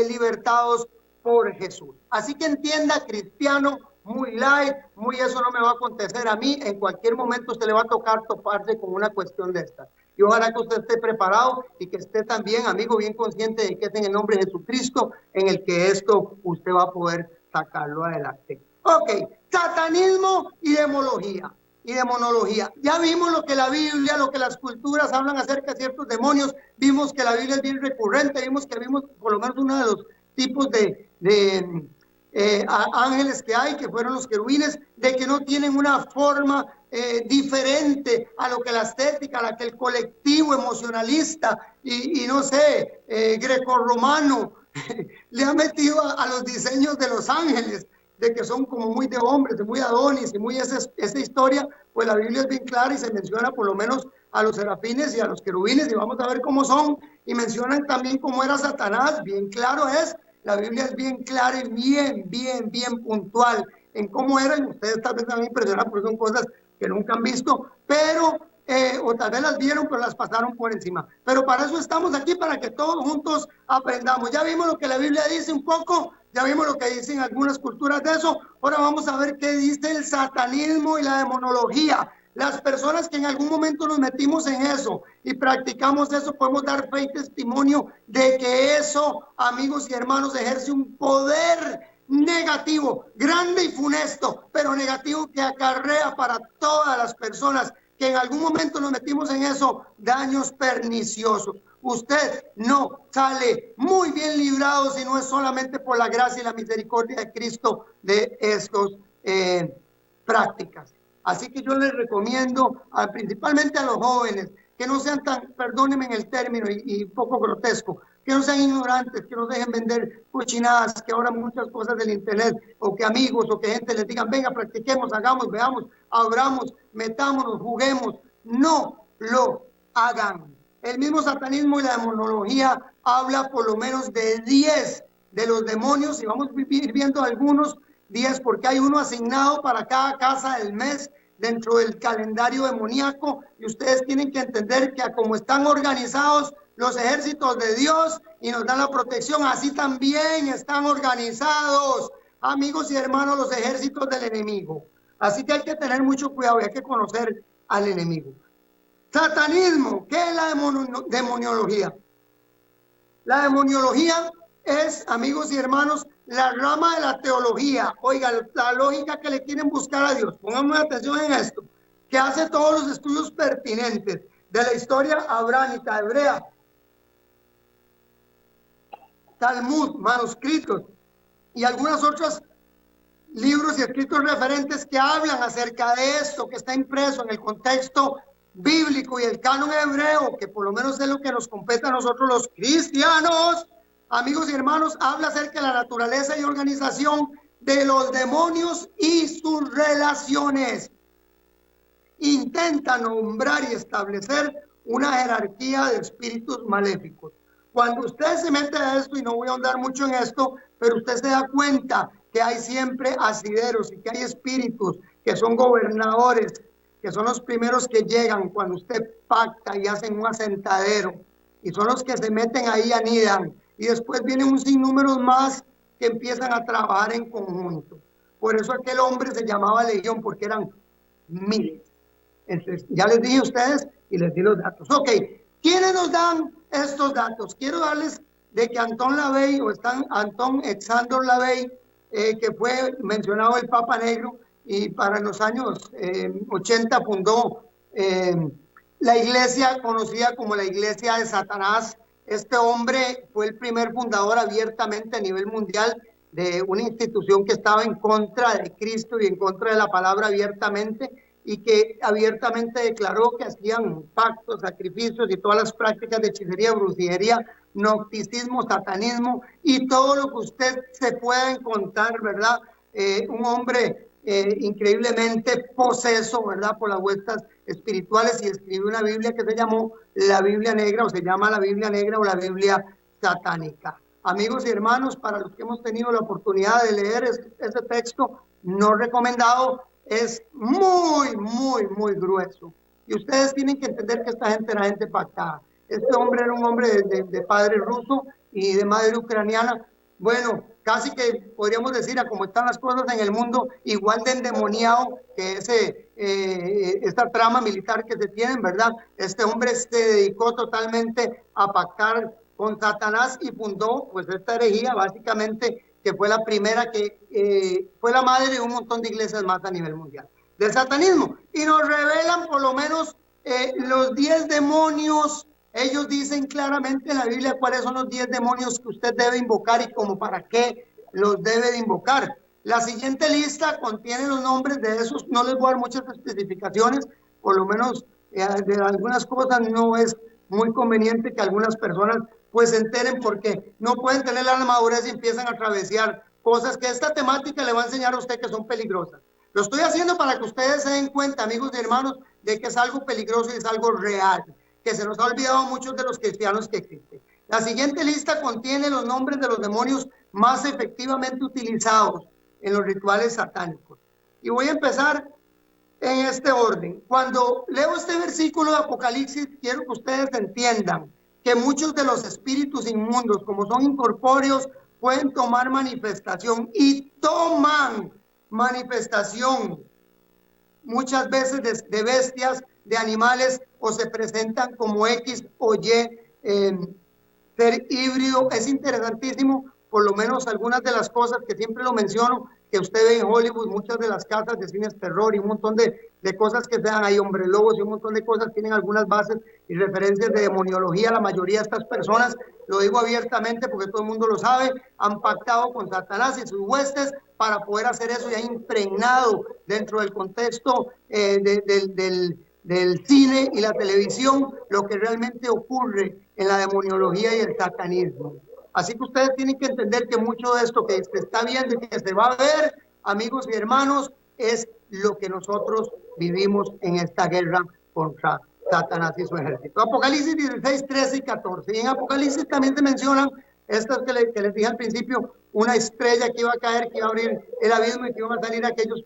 libertados por Jesús. Así que entienda, cristiano, muy light, muy eso no me va a acontecer a mí. En cualquier momento usted le va a tocar toparse con una cuestión de esta. Y ojalá que usted esté preparado y que esté también, amigo, bien consciente de que es en el nombre de Jesucristo en el que esto usted va a poder sacarlo adelante. Ok, satanismo y demonología. Ya vimos lo que la Biblia, lo que las culturas hablan acerca de ciertos demonios. Vimos que la Biblia es bien recurrente. Vimos por lo menos uno de los tipos de ángeles que hay, que fueron los querubines, de que no tienen una forma diferente a lo que la estética, a la que el colectivo emocionalista y no sé, grecorromano le ha metido a los diseños de los ángeles, de que son como muy de hombres, de muy Adonis y muy esa historia. Pues la Biblia es bien clara y se menciona por lo menos a los serafines y a los querubines, y vamos a ver cómo son, y mencionan también cómo era Satanás. Bien claro es, la Biblia es bien clara y bien puntual en cómo eran. Ustedes tal vez están impresionados porque son cosas que nunca han visto, pero o tal vez las vieron, pero las pasaron por encima. Pero para eso estamos aquí, para que todos juntos aprendamos. Ya vimos lo que la Biblia dice un poco, ya vimos lo que dicen algunas culturas de eso. Ahora vamos a ver qué dice el satanismo y la demonología. Las personas que en algún momento nos metimos en eso y practicamos eso, podemos dar fe y testimonio de que eso, amigos y hermanos, ejerce un poder negativo, grande y funesto, pero negativo, que acarrea para todas las personas que en algún momento nos metimos en eso, daños perniciosos. Usted no sale muy bien librado si no es solamente por la gracia y la misericordia de Cristo de estas prácticas. Así que yo les recomiendo, principalmente a los jóvenes, que no sean tan, perdónenme en el término y poco grotesco, que no sean ignorantes, que no dejen vender cochinadas, que ahora muchas cosas del internet, o que amigos o que gente les digan, venga, practiquemos, hagamos, veamos, abramos, metámonos, juguemos. No lo hagan. El mismo satanismo y la demonología habla por lo menos de 10 de los demonios, y vamos a ir viendo algunos 10, porque hay uno asignado para cada casa del mes dentro del calendario demoníaco, y ustedes tienen que entender que como están organizados los ejércitos de Dios y nos dan la protección, así también están organizados, amigos y hermanos, los ejércitos del enemigo. Así que hay que tener mucho cuidado y hay que conocer al enemigo. Satanismo, ¿qué es la demoniología? La demoniología es, amigos y hermanos, la rama de la teología. Oiga, la lógica que le quieren buscar a Dios. Pongamos atención en esto, que hace todos los estudios pertinentes de la historia abránica, hebrea, Talmud, manuscritos y algunas otras libros y escritos referentes que hablan acerca de esto, que está impreso en el contexto bíblico y el canon hebreo, que por lo menos es lo que nos compete a nosotros los cristianos. Amigos y hermanos, habla acerca de la naturaleza y organización de los demonios y sus relaciones. Intenta nombrar y establecer una jerarquía de espíritus maléficos. Cuando usted se mete a esto, y no voy a ahondar mucho en esto, pero usted se da cuenta que hay siempre asideros y que hay espíritus que son gobernadores, que son los primeros que llegan cuando usted pacta y hacen un asentadero, y son los que se meten ahí, anidan, y después vienen un sinnúmero más que empiezan a trabajar en conjunto. Por eso aquel hombre se llamaba Legión, porque eran miles. Entonces, ya les dije a ustedes y les di los datos. Ok, ¿quiénes nos dan estos datos? Quiero darles de que Anton LaVey, Anton Alexander LaVey, que fue mencionado el Papa Negro, y para los años 80 fundó la iglesia conocida como la Iglesia de Satanás. Este hombre fue el primer fundador abiertamente a nivel mundial de una institución que estaba en contra de Cristo y en contra de la palabra abiertamente, y que abiertamente declaró que hacían pactos, sacrificios y todas las prácticas de hechicería, brujería, gnosticismo, satanismo y todo lo que usted se pueda encontrar, ¿verdad? Un hombre increíblemente poseso, ¿verdad? Por las vueltas espirituales, y escribió una Biblia que se llamó la Biblia Negra, o se llama la Biblia Negra o la Biblia satánica. Amigos y hermanos, para los que hemos tenido la oportunidad de leer este texto no recomendado, es muy grueso. Y ustedes tienen que entender que esta gente era gente pactada. Este hombre era un hombre de padre ruso y de madre ucraniana. Bueno, casi que podríamos decir, a como están las cosas en el mundo, igual de endemoniado que esta trama militar que se tienen, ¿verdad? Este hombre se dedicó totalmente a pactar con Satanás y fundó pues esta herejía básicamente, que fue la primera que fue la madre de un montón de iglesias más a nivel mundial, del satanismo. Y nos revelan por lo menos los 10 demonios. Ellos dicen claramente en la Biblia cuáles son los 10 demonios que usted debe invocar y como para qué los debe de invocar. La siguiente lista contiene los nombres de esos. No les voy a dar muchas especificaciones, por lo menos de algunas cosas no es muy conveniente que algunas personas pues se enteren, porque no pueden tener la madurez y empiezan a travesear cosas que esta temática le va a enseñar a usted que son peligrosas. Lo estoy haciendo para que ustedes se den cuenta, amigos y hermanos, de que es algo peligroso y es algo real, que se nos ha olvidado a muchos de los cristianos que existen. La siguiente lista contiene los nombres de los demonios más efectivamente utilizados en los rituales satánicos. Y voy a empezar en este orden. Cuando leo este versículo de Apocalipsis, quiero que ustedes entiendan que muchos de los espíritus inmundos, como son incorpóreos, pueden tomar manifestación y toman manifestación muchas veces de bestias, de animales, o se presentan como X o Y ser híbrido. Es interesantísimo, por lo menos algunas de las cosas que siempre lo menciono, que usted ve en Hollywood, muchas de las casas de cines terror y un montón de cosas que se dan ahí, hombres lobos y un montón de cosas, tienen algunas bases y referencias de demoniología. La mayoría de estas personas, lo digo abiertamente porque todo el mundo lo sabe, han pactado con Satanás y sus huestes para poder hacer eso, y han impregnado dentro del contexto del cine y la televisión lo que realmente ocurre en la demoniología y el satanismo. Así que ustedes tienen que entender que mucho de esto que se está viendo y que se va a ver, amigos y hermanos, es lo que nosotros vivimos en esta guerra contra Satanás y su ejército. Apocalipsis 16, 13 y 14. Y en Apocalipsis también se mencionan estas que les dije al principio, una estrella que iba a caer, que iba a abrir el abismo y que iban a salir aquellos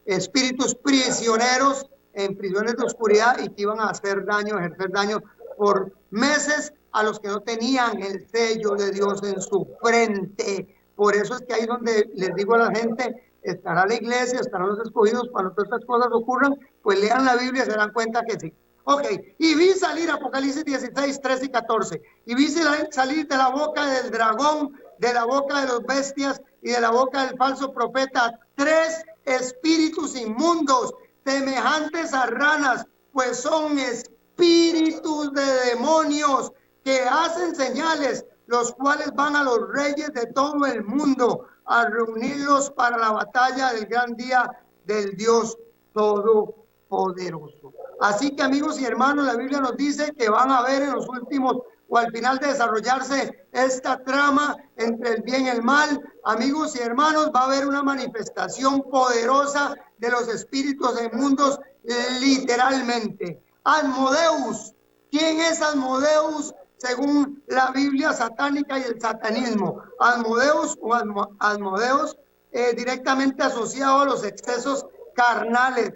espíritus prisioneros en prisiones de oscuridad y que iban a hacer daño, ejercer daño por meses a los que no tenían el sello de Dios en su frente. Por eso es que ahí donde les digo a la gente, estará la iglesia, estarán los escogidos cuando todas estas cosas ocurran, pues lean la Biblia y se dan cuenta que sí. Ok, y vi salir, Apocalipsis 16, 13 y 14, y vi salir de la boca del dragón, de la boca de los bestias y de la boca del falso profeta 3 espíritus inmundos, semejantes a ranas, pues son espíritus de demonios que hacen señales, los cuales van a los reyes de todo el mundo a reunirlos para la batalla del gran día del Dios Todopoderoso. Así que, amigos y hermanos, la Biblia nos dice que van a ver en los últimos o al final de desarrollarse esta trama entre el bien y el mal. Amigos y hermanos, va a haber una manifestación poderosa de los espíritus inmundos, literalmente. Asmodeus. ¿Quién es Asmodeus según la Biblia satánica y el satanismo? Asmodeus o Asmodeus directamente asociado a los excesos carnales.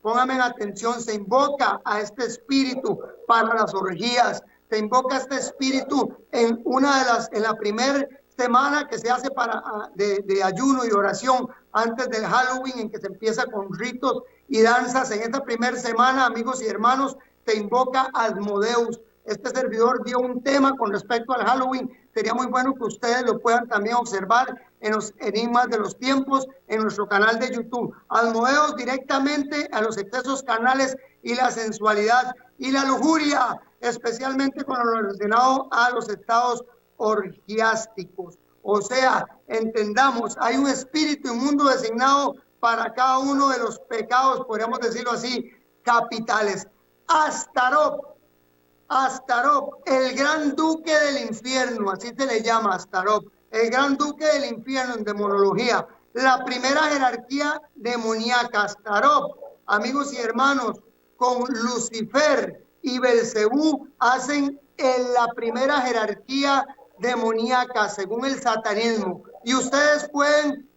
Pónganme atención, se invoca a este espíritu para las orgías, se invoca a este espíritu en la primera semana que se hace de ayuno y oración antes del Halloween, en que se empieza con ritos y danzas. En esta primera semana, amigos y hermanos, se invoca a Asmodeus. Este servidor dio un tema con respecto al Halloween. Sería muy bueno que ustedes lo puedan también observar en los enigmas de los tiempos en nuestro canal de YouTube. Asmodeus directamente a los excesos carnales y la sensualidad y la lujuria, especialmente con lo relacionado a los estados orgiásticos. O sea, entendamos, hay un espíritu inmundo designado para cada uno de los pecados, podríamos decirlo así, capitales. Astaroth, el gran duque del infierno, así se le llama Astaroth, el gran duque del infierno en demonología, la primera jerarquía demoníaca. Astaroth, amigos y hermanos, con Lucifer y Belcebú hacen la primera jerarquía demoníaca según el satanismo. Y ustedes pueden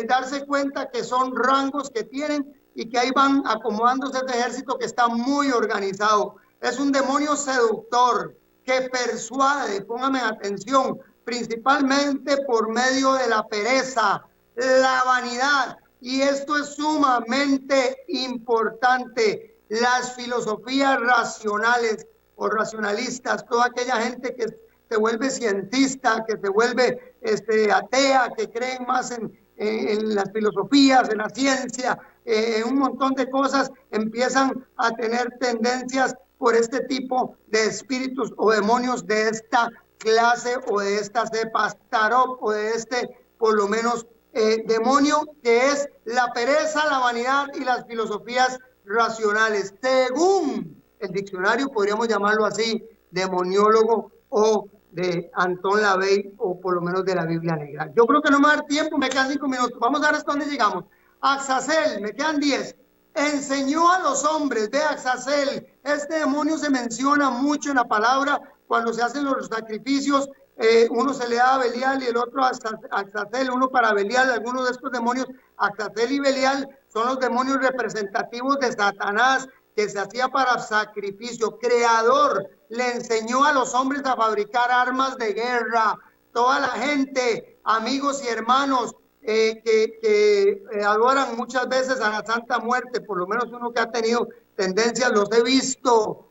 darse cuenta que son rangos que tienen y que ahí van acomodándose este ejército que está muy organizado. Es un demonio seductor que persuade, pónganme atención, principalmente por medio de la pereza, la vanidad. Y esto es sumamente importante. Las filosofías racionales o racionalistas, toda aquella gente que se vuelve cientista, que se vuelve atea, que creen más en las filosofías, en la ciencia, un montón de cosas, empiezan a tener tendencias por este tipo de espíritus o demonios de esta clase o de esta cepa, Astaroth, o de por lo menos, demonio que es la pereza, la vanidad y las filosofías racionales. Según el diccionario, podríamos llamarlo así, demoniólogo o de Anton LaVey, o por lo menos de la Biblia Negra. Yo creo que no me va a dar tiempo, me quedan 5 minutos. Vamos a ver hasta dónde llegamos. Azazel, me quedan 10. Enseñó a los hombres, ve Azazel. Este demonio se menciona mucho en la palabra cuando se hacen los sacrificios. Uno se le da a Belial y el otro a Azazel, uno para Belial. Algunos de estos demonios, Azazel y Belial, son los demonios representativos de Satanás, que se hacía para sacrificio. Creador le enseñó a los hombres a fabricar armas de guerra. Toda la gente, amigos y hermanos, que adoran muchas veces a la Santa Muerte, por lo menos uno que ha tenido tendencias, los he visto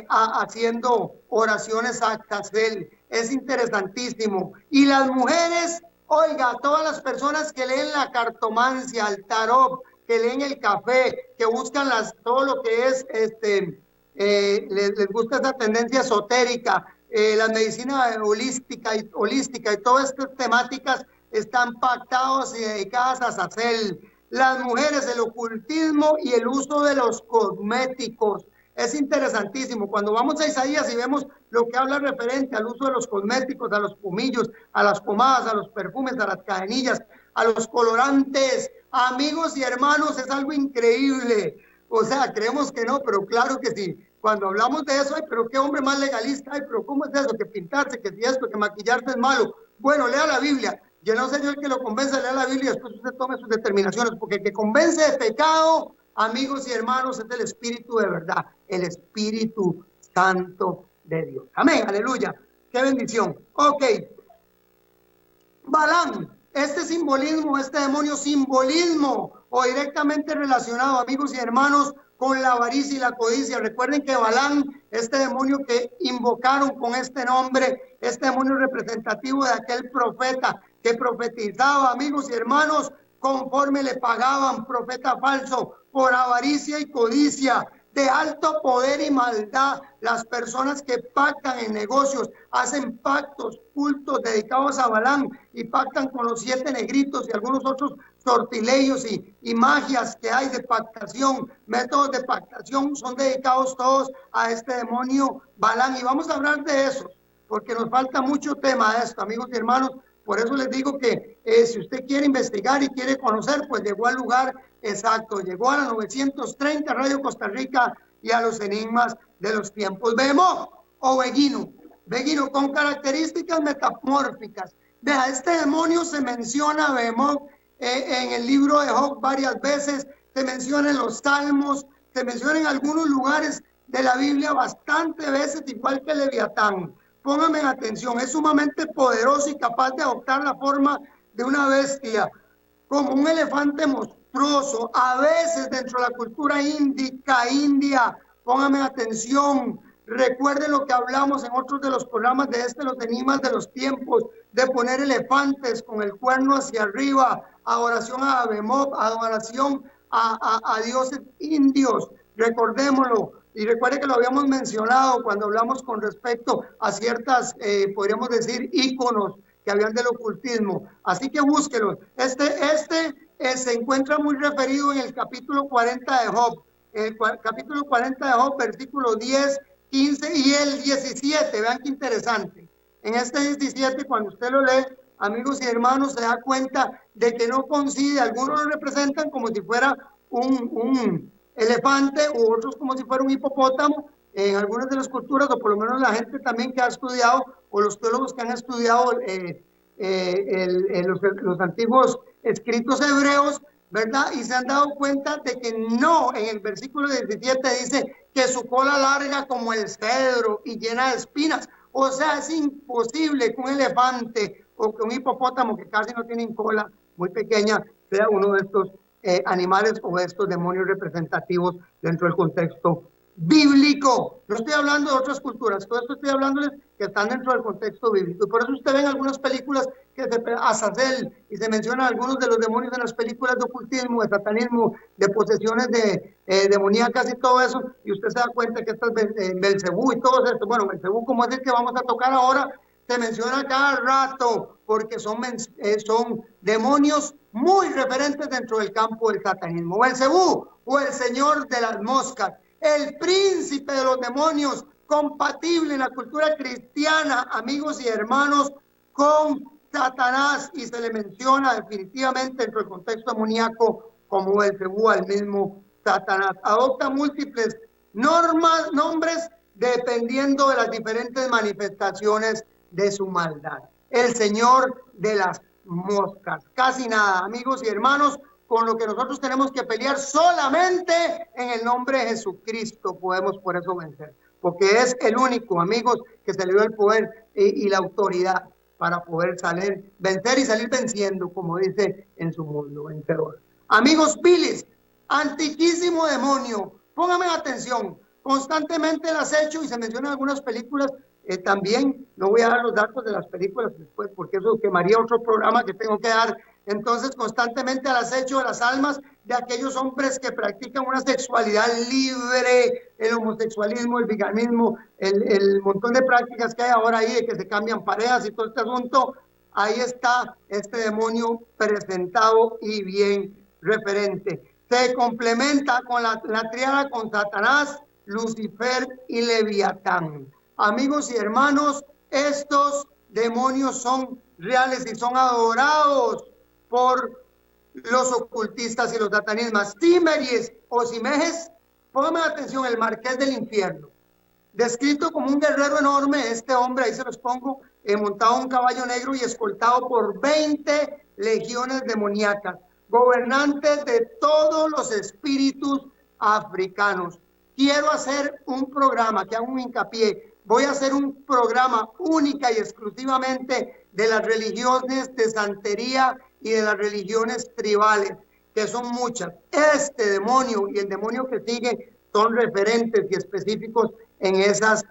haciendo oraciones a Azazel. Es interesantísimo. Y las mujeres, oiga, todas las personas que leen la cartomancia, el tarot, que leen el café, que buscan todo lo que es, les gusta esa tendencia esotérica, la medicina holística y todas estas temáticas están pactados y dedicadas a Azazel. Las mujeres, el ocultismo y el uso de los cosméticos. Es interesantísimo. Cuando vamos a Isaías y vemos lo que habla referente al uso de los cosméticos, a los pomillos, a las pomadas, a los perfumes, a las cadenillas, a los colorantes, amigos y hermanos, es algo increíble. O sea, creemos que no, pero claro que sí. Cuando hablamos de eso, ay, pero qué hombre más legalista, ay, pero ¿cómo es eso? Que pintarse, que si esto, que maquillarse es malo. Bueno, lea la Biblia. Yo no sé yo el que lo convence, lea la Biblia y después usted tome sus determinaciones, porque el que convence de pecado, amigos y hermanos, es el Espíritu de verdad, el Espíritu Santo de Dios. Amén, aleluya. Qué bendición. Ok. Balaam, este simbolismo, este demonio simbolismo o directamente relacionado, amigos y hermanos, con la avaricia y la codicia. Recuerden que Balaam, este demonio que invocaron con este nombre, este demonio representativo de aquel profeta que profetizaba, amigos y hermanos, conforme le pagaban, profeta falso, por avaricia y codicia, de alto poder y maldad. Las personas que pactan en negocios, hacen pactos, cultos dedicados a Balaam y pactan con los 7 negritos y algunos otros sortilegios y magias que hay de pactación, métodos de pactación, son dedicados todos a este demonio Balaam. Y vamos a hablar de eso, porque nos falta mucho tema de esto, amigos y hermanos. Por eso les digo que si usted quiere investigar y quiere conocer, pues llegó al lugar exacto. Llegó a la 930 Radio Costa Rica y a los enigmas de los tiempos. Behemoth o Beguino con características metamórficas. Vea, este demonio se menciona, Behemoth, en el libro de Job varias veces, se menciona en los Salmos, se menciona en algunos lugares de la Biblia bastantes veces, igual que Leviatán. Pónganme atención, es sumamente poderoso y capaz de adoptar la forma de una bestia, como un elefante monstruoso, a veces dentro de la cultura india. Pónganme atención, recuerden lo que hablamos en otros de los programas de los enigmas de los tiempos, de poner elefantes con el cuerno hacia arriba, adoración a Behemoth, adoración a dioses indios, recordémoslo. Y recuerde que lo habíamos mencionado cuando hablamos con respecto a ciertas, podríamos decir, íconos que hablan del ocultismo. Así que búsquelos. Se encuentra muy referido en el capítulo 40 de Job. El capítulo 40 de Job, versículo 10, 15 y el 17. Vean qué interesante. En este 17, cuando usted lo lee, amigos y hermanos, se da cuenta de que no coincide. Algunos lo representan como si fuera un elefante u otros como si fuera un hipopótamo. En algunas de las culturas, o por lo menos la gente también que ha estudiado, o los teólogos que han estudiado los antiguos escritos hebreos, ¿verdad? Y se han dado cuenta de que no, en el versículo 17 dice que su cola larga como el cedro y llena de espinas. O sea, es imposible que un elefante o que un hipopótamo que casi no tienen cola, muy pequeña, sea uno de estos animales o de estos demonios representativos dentro del contexto bíblico. No estoy hablando de otras culturas, todo esto estoy hablándoles que están dentro del contexto bíblico. Y por eso usted ve en algunas películas que Azazel, y se mencionan algunos de los demonios en las películas de ocultismo, de satanismo, de posesiones demoníacas y todo eso, y usted se da cuenta que estas Belcebú y todo esto, bueno, Belcebú como es el que vamos a tocar ahora, se menciona cada rato, porque son demonios muy referentes dentro del campo del satanismo. Belcebú, o el señor de las moscas, el príncipe de los demonios, compatible en la cultura cristiana, amigos y hermanos, con Satanás, y se le menciona definitivamente dentro del contexto demoníaco como Belcebú al mismo Satanás. Adopta múltiples nombres dependiendo de las diferentes manifestaciones de su maldad. El señor de las moscas. Casi nada, amigos y hermanos, con lo que nosotros tenemos que pelear solamente en el nombre de Jesucristo podemos por eso vencer, porque es el único, amigos, que se le dio el poder y la autoridad para poder vencer y salir venciendo, como dice en su mundo vencedor. Amigos, Bilis, antiquísimo demonio, póngame atención, constantemente el acecho, y se mencionan algunas películas también. No voy a dar los datos de las películas después, porque eso quemaría otro programa que tengo que dar. Entonces, constantemente al acecho de las almas de aquellos hombres que practican una sexualidad libre, el homosexualismo, el bigamismo, el montón de prácticas que hay ahora ahí, de que se cambian parejas y todo este asunto. Ahí está este demonio presentado y bien referente. Se complementa con la triada con Satanás, Lucifer y Leviatán. Amigos y hermanos, estos demonios son reales y son adorados por los ocultistas y los satanismas. Cimeries o Simejes, pónganme atención, el marqués del infierno, descrito como un guerrero enorme. Este hombre, ahí se los pongo, montado en un caballo negro y escoltado por 20 legiones demoníacas, gobernantes de todos los espíritus africanos. Quiero hacer un programa, que haga un hincapié, voy a hacer un programa única y exclusivamente de las religiones de santería y de las religiones tribales, que son muchas. Este demonio y el demonio que sigue son referentes y específicos en esas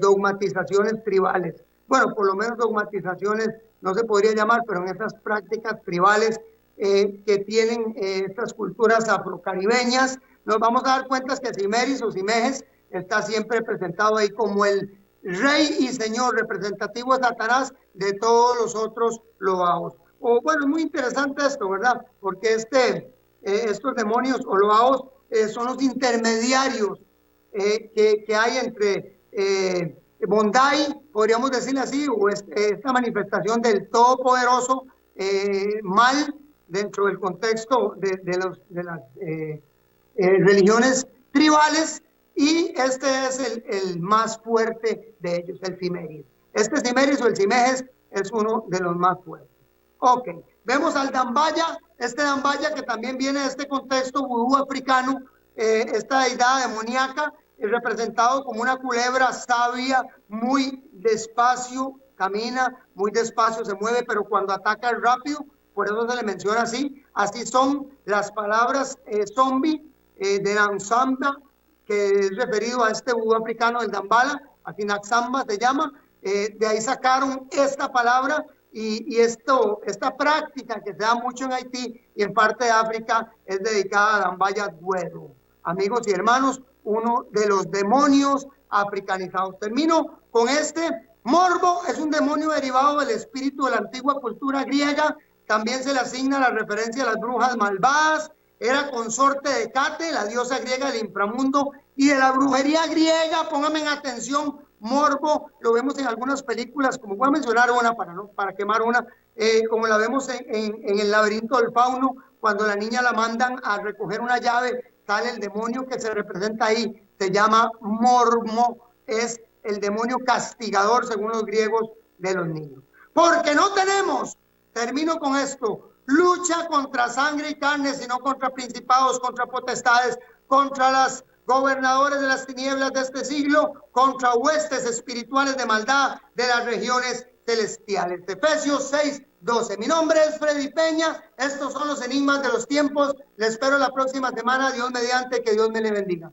dogmatizaciones tribales. Bueno, por lo menos dogmatizaciones no se podría llamar, pero en esas prácticas tribales que tienen estas culturas afrocaribeñas, nos vamos a dar cuenta que Cimeris o Simejes está siempre presentado ahí como el rey y señor representativo de Satanás de todos los otros loaos. O bueno, es muy interesante esto, ¿verdad? Porque estos demonios o loaos son los intermediarios que hay entre Bondai, podríamos decirle así, o esta manifestación del todopoderoso mal dentro del contexto de las religiones tribales, y este es el más fuerte de ellos, el Cimeris. Este Cimeris o el Simejes es uno de los más fuertes. Ok, vemos al Dambaya, este Dambaya que también viene de este contexto vudú africano, esta deidad demoníaca, es representado como una culebra sabia, muy despacio camina, muy despacio se mueve, pero cuando ataca es rápido, por eso se le menciona así. Así son las palabras zombie de Nansamba, que es referido a este vudú africano del Dambala, así Naxamba se llama. De ahí sacaron esta palabra y esta práctica que se da mucho en Haití y en parte de África es dedicada a Dambaya Duero. Amigos y hermanos, uno de los demonios africanizados. Termino con este. Morbo es un demonio derivado del espíritu de la antigua cultura griega. También se le asigna la referencia a las brujas malvadas. Era consorte de Cate, la diosa griega del inframundo y de la brujería griega. Pónganme en atención, Morbo lo vemos en algunas películas, como voy a mencionar una para quemar una, como la vemos en el laberinto del fauno, cuando la niña la mandan a recoger una llave, sale el demonio que se representa ahí, se llama Mormo, es el demonio castigador, según los griegos, de los niños. Porque no tenemos, termino con esto, lucha contra sangre y carne, sino contra principados, contra potestades, contra las gobernadores de las tinieblas de este siglo, contra huestes espirituales de maldad de las regiones celestiales. Efesios 6:12. Mi nombre es Freddy Peña. Estos son los enigmas de los tiempos. Les espero la próxima semana. Dios mediante, que Dios me le bendiga.